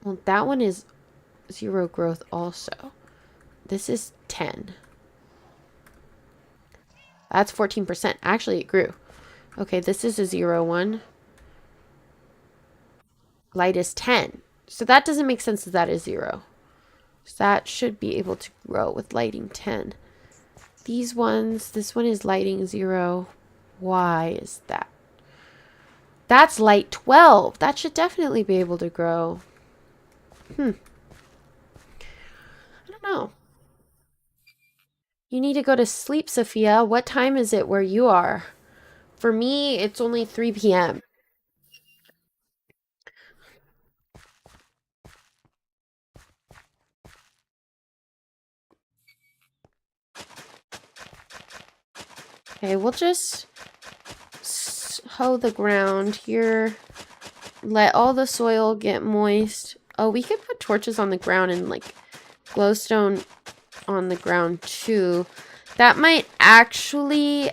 Well, that one is 0 growth also. This is 10. That's 14%. Actually, it grew. Okay, this is a 0 one. Light is 10. So that doesn't make sense that that is 0. So that should be able to grow with lighting 10. These ones, this one is lighting 0. Why is that? That's light 12. That should definitely be able to grow. I don't know. You need to go to sleep, Sophia. What time is it where you are? For me, it's only 3 p.m. Okay, we'll just hoe the ground here. Let all the soil get moist. Oh, we could put torches on the ground and like glowstone on the ground too. That might actually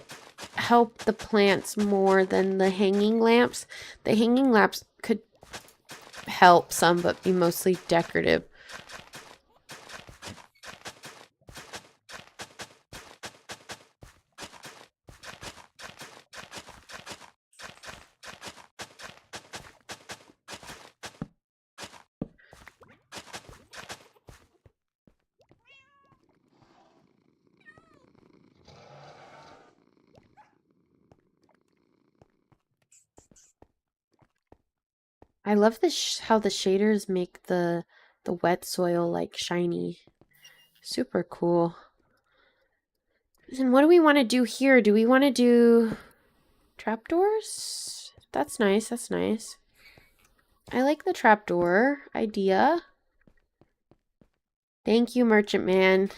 help the plants more than the hanging lamps. The hanging lamps could help some, but be mostly decorative. I love how the shaders make the wet soil like shiny. Super cool. And what do we want to do here? Do we want to do trapdoors? That's nice. That's nice. I like the trapdoor idea. Thank you, Merchant Man.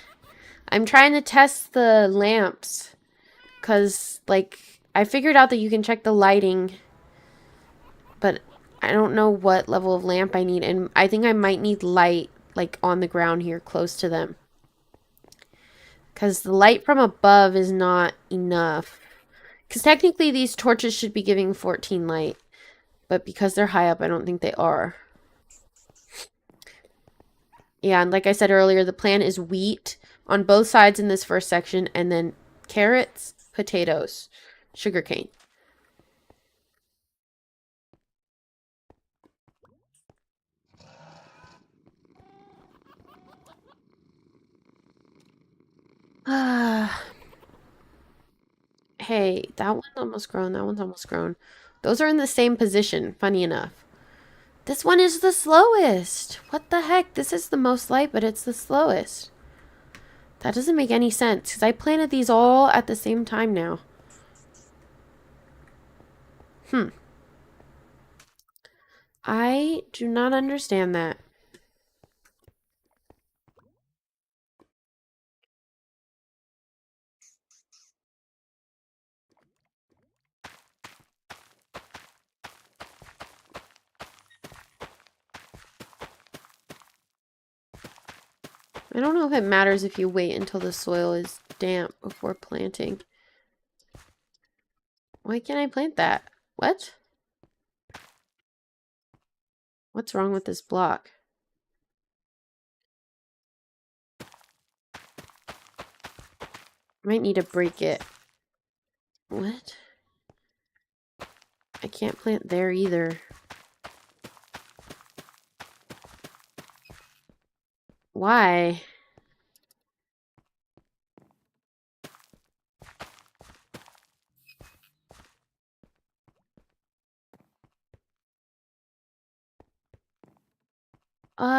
I'm trying to test the lamps. Because, like, I figured out that you can check the lighting. But I don't know what level of lamp I need. And I think I might need light, like, on the ground here, close to them. Because the light from above is not enough. Because technically these torches should be giving 14 light. But because they're high up, I don't think they are. Yeah, and like I said earlier, the plan is wheat on both sides in this first section. And then carrots, potatoes, sugarcane. Hey, that one's almost grown. That one's almost grown. Those are in the same position, funny enough. This one is the slowest. What the heck? This is the most light, but it's the slowest. That doesn't make any sense because I planted these all at the same time now. I do not understand that. I don't know if it matters if you wait until the soil is damp before planting. Why can't I plant that? What? What's wrong with this block? Might need to break it. What? I can't plant there either. Why?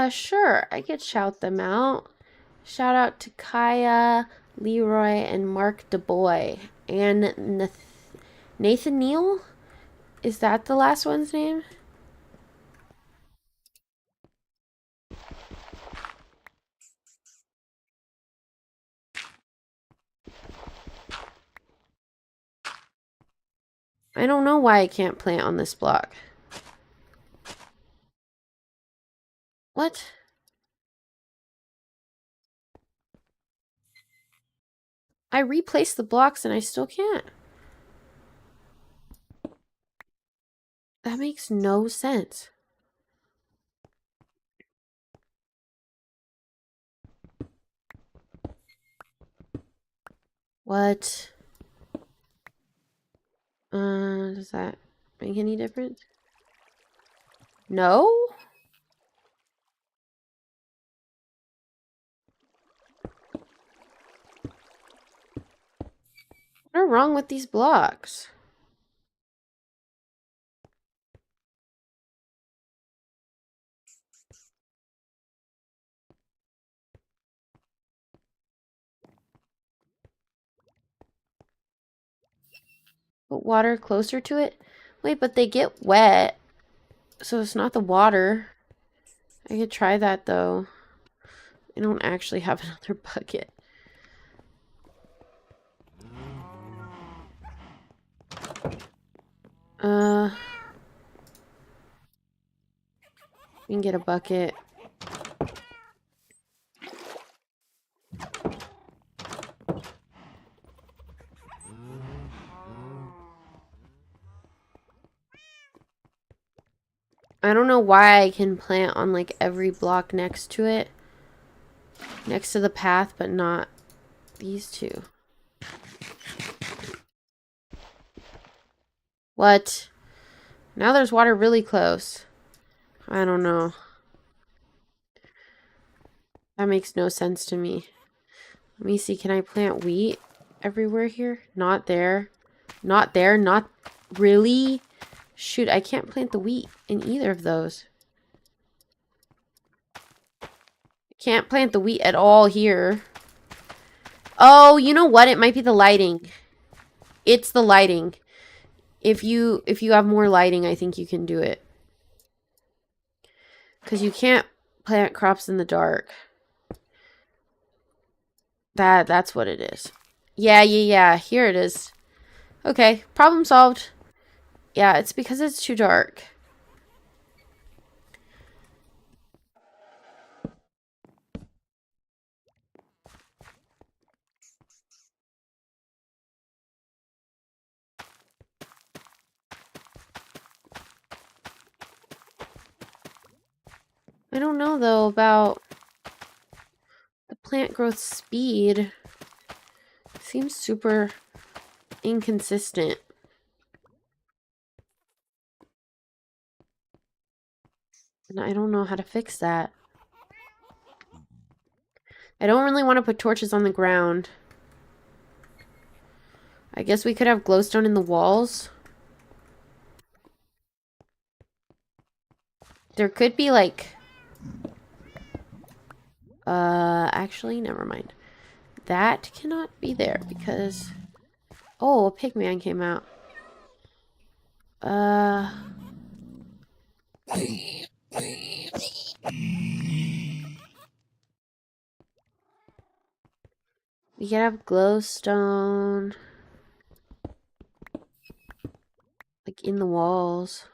Sure. I could shout them out. Shout out to Kaya, Leroy, and Mark DeBoy. And Nathaniel? Is that the last one's name? I don't know why I can't plant on this block. What? I replaced the blocks and I still can't. That makes no sense. What? Does that make any difference? No? What are wrong with these blocks? Put water closer to it? Wait, but they get wet. So it's not the water. I could try that though. I don't actually have another bucket. We can get a bucket. I don't know why I can plant on like every block next to it. Next to the path, but not these two. What? Now there's water really close. I don't know. That makes no sense to me. Let me see. Can I plant wheat everywhere here? Not there. Not there. Not really. Shoot, I can't plant the wheat in either of those. I can't plant the wheat at all here. Oh, you know what? It might be the lighting. It's the lighting. If you have more lighting, I think you can do it. Because you can't plant crops in the dark. That's what it is. Yeah. Here it is. Okay, problem solved. Yeah, it's because it's too dark. I don't know, though, about the plant growth speed. It seems super inconsistent. And I don't know how to fix that. I don't really want to put torches on the ground. I guess we could have glowstone in the walls. There could be, like... actually, never mind. That cannot be there because... Oh, a pigman came out. We could have glowstone. Like, in the walls.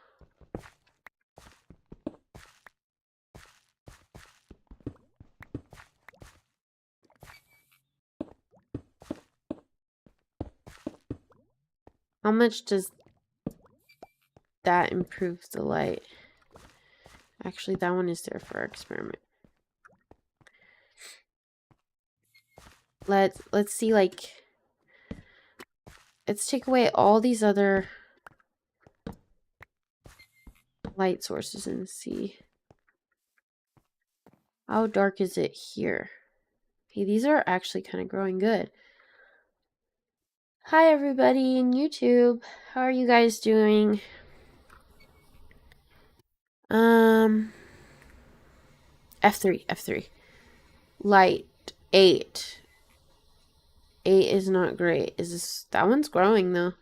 How much does that improve the light? Actually, that one is there for our experiment. Let's see, like... Let's take away all these other light sources and see. How dark is it here? Hey, these are actually kind of growing good. Hi, everybody in YouTube. How are you guys doing? F3. Light, 8. 8 is not great. Is this... That one's growing, though.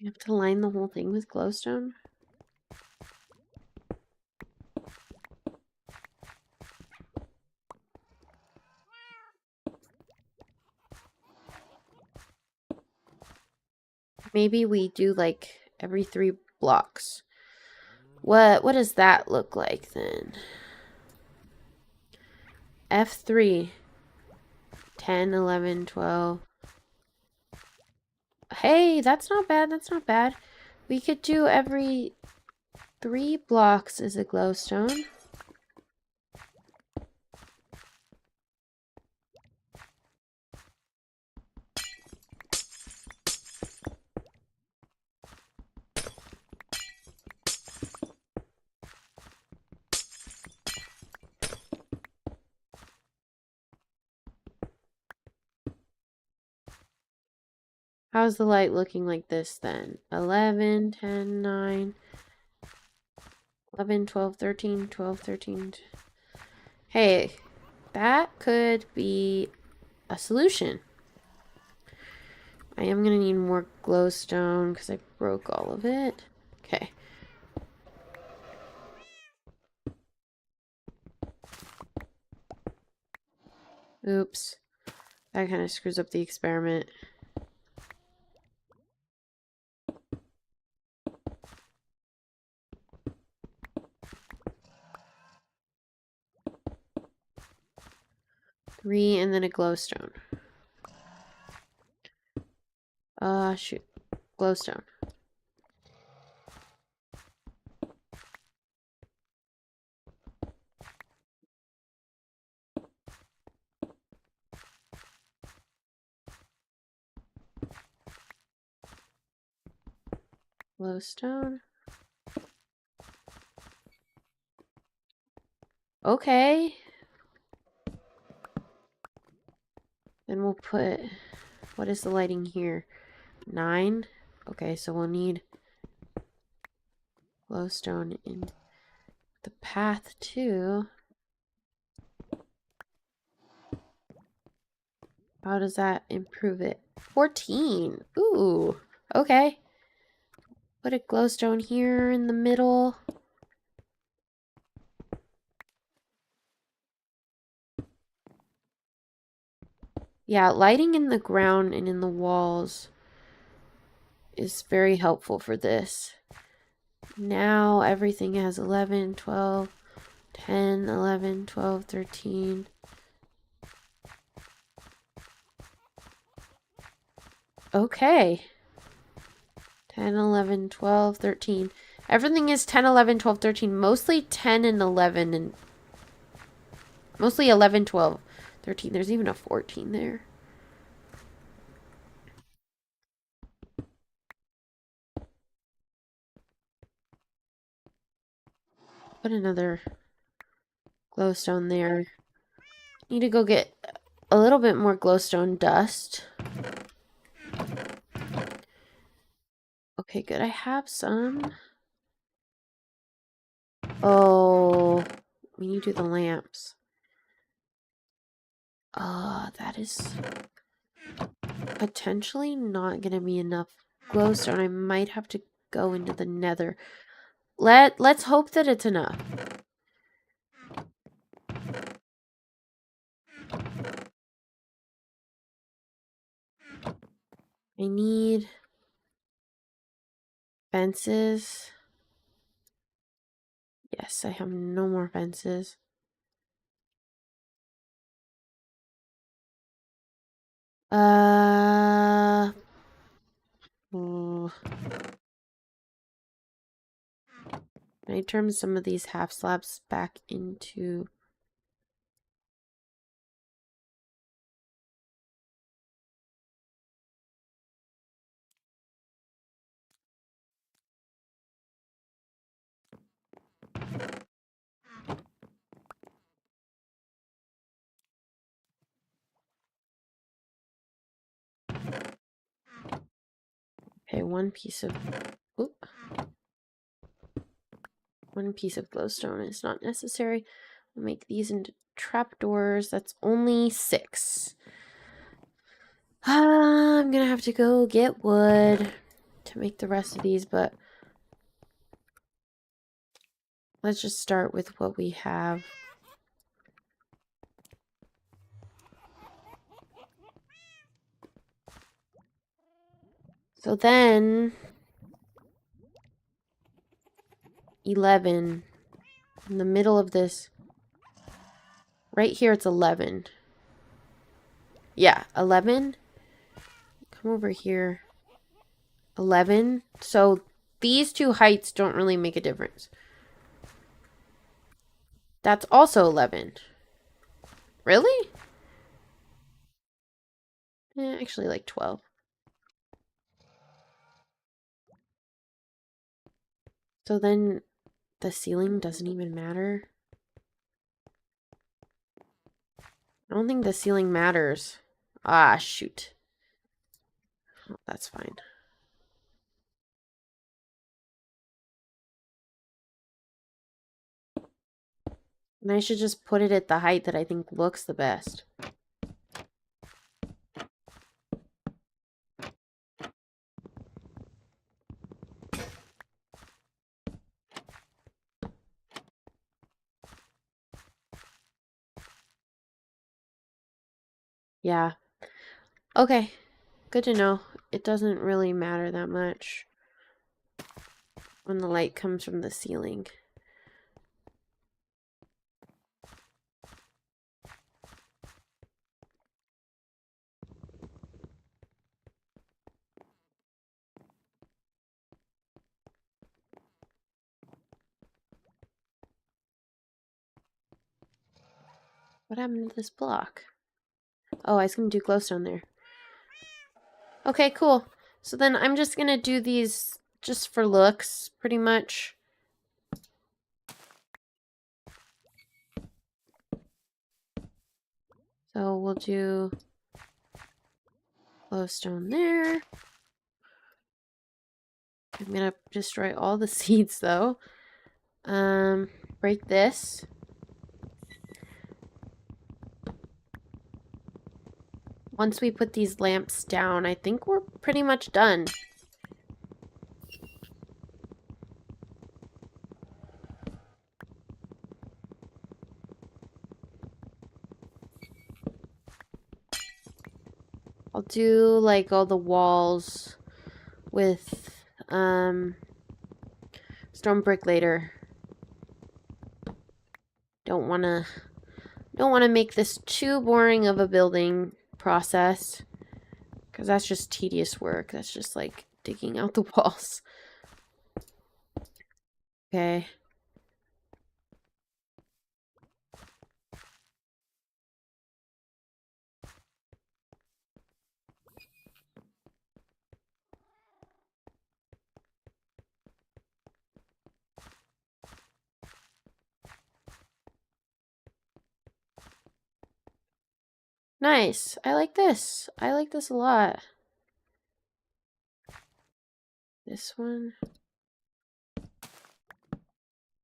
You have to line the whole thing with glowstone? Maybe we do, like, every 3 blocks. What does that look like, then? F3. 10, 11, 12. Hey, that's not bad. That's not bad. We could do every 3 blocks as a glowstone. How's the light looking like this then? 11, 10, 9, 11, 12, 13, 12, 13. Hey, that could be a solution. I am going to need more glowstone because I broke all of it. Okay. Oops. That kind of screws up the experiment. Three and then a glowstone. Shoot. Glowstone. Glowstone. Okay. Then we'll put, what is the lighting here? 9. Okay, so we'll need glowstone in the path too. How does that improve it? 14. Ooh, okay. Put a glowstone here in the middle. Yeah, lighting in the ground and in the walls is very helpful for this. Now everything has 11, 12, 10, 11, 12, 13. Okay. 10, 11, 12, 13. Everything is 10, 11, 12, 13. Mostly 10 and 11 and mostly 11, 12, 13. There's even a 14 there. Put another glowstone there. Need to go get a little bit more glowstone dust. Okay, good. I have some. Oh, we need to do the lamps. That is potentially not going to be enough glowstone. I might have to go into the nether. Let's hope that it's enough. I need fences. Yes, I have no more fences. Oh. Can I turn some of these half slabs back into... Okay, one piece of glowstone is not necessary. I'll make these into trapdoors. That's only 6. I'm gonna have to go get wood to make the rest of these, but let's just start with what we have. So then 11 in the middle of this. Right here it's 11. Yeah, 11. Come over here. 11. So these two heights don't really make a difference. That's also 11. Really? Actually like 12. So then the ceiling doesn't even matter. I don't think the ceiling matters. Ah, shoot. Oh, that's fine. And I should just put it at the height that I think looks the best. Yeah. Okay. Good to know. It doesn't really matter that much when the light comes from the ceiling. What happened to this block? Oh, I was going to do glowstone there. Okay, cool. So then I'm just going to do these just for looks, pretty much. So we'll do glowstone there. I'm gonna destroy all the seeds though. Break this. Once we put these lamps down, I think we're pretty much done. I'll do like all the walls with stone brick later. Don't wanna make this too boring of a building process, because that's just tedious work. That's just like digging out the walls. Okay. Nice. I like this. I like this a lot. This one.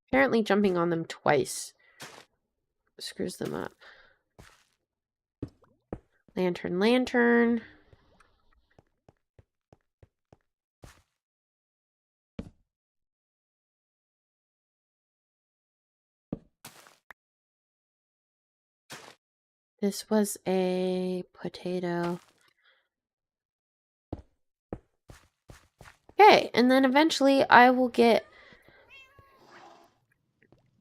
Apparently jumping on them twice screws them up. Lantern, lantern. This was a potato. Okay, and then eventually I will get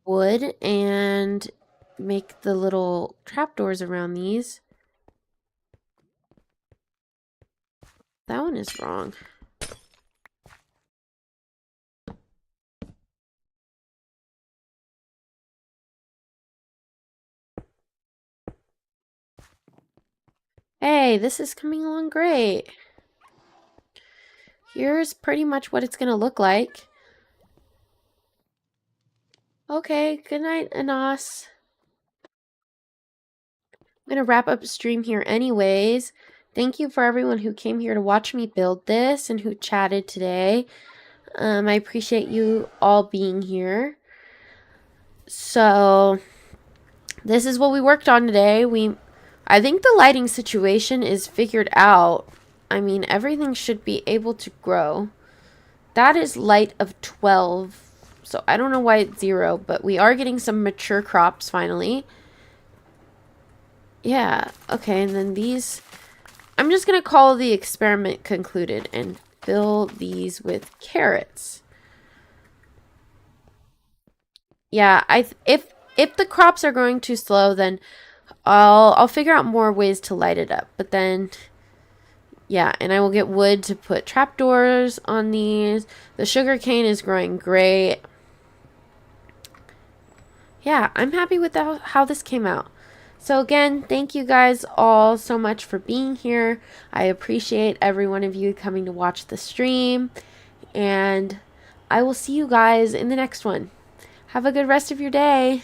wood and make the little trapdoors around these. That one is wrong. Hey, this is coming along great. Here's pretty much what it's gonna look like. Okay, good night, Anas. I'm gonna wrap up the stream here anyways. Thank you for everyone who came here to watch me build this and who chatted today. I appreciate you all being here. So, this is what we worked on today. I think the lighting situation is figured out. I mean, everything should be able to grow. That is light of 12. So I don't know why it's 0, but we are getting some mature crops finally. Yeah, okay, and then these... I'm just going to call the experiment concluded and fill these with carrots. Yeah, if the crops are growing too slow, then I'll figure out more ways to light it up. But then, yeah, and I will get wood to put trapdoors on these. The sugar cane is growing great. Yeah, I'm happy with how this came out. So again, thank you guys all so much for being here. I appreciate every one of you coming to watch the stream. And I will see you guys in the next one. Have a good rest of your day.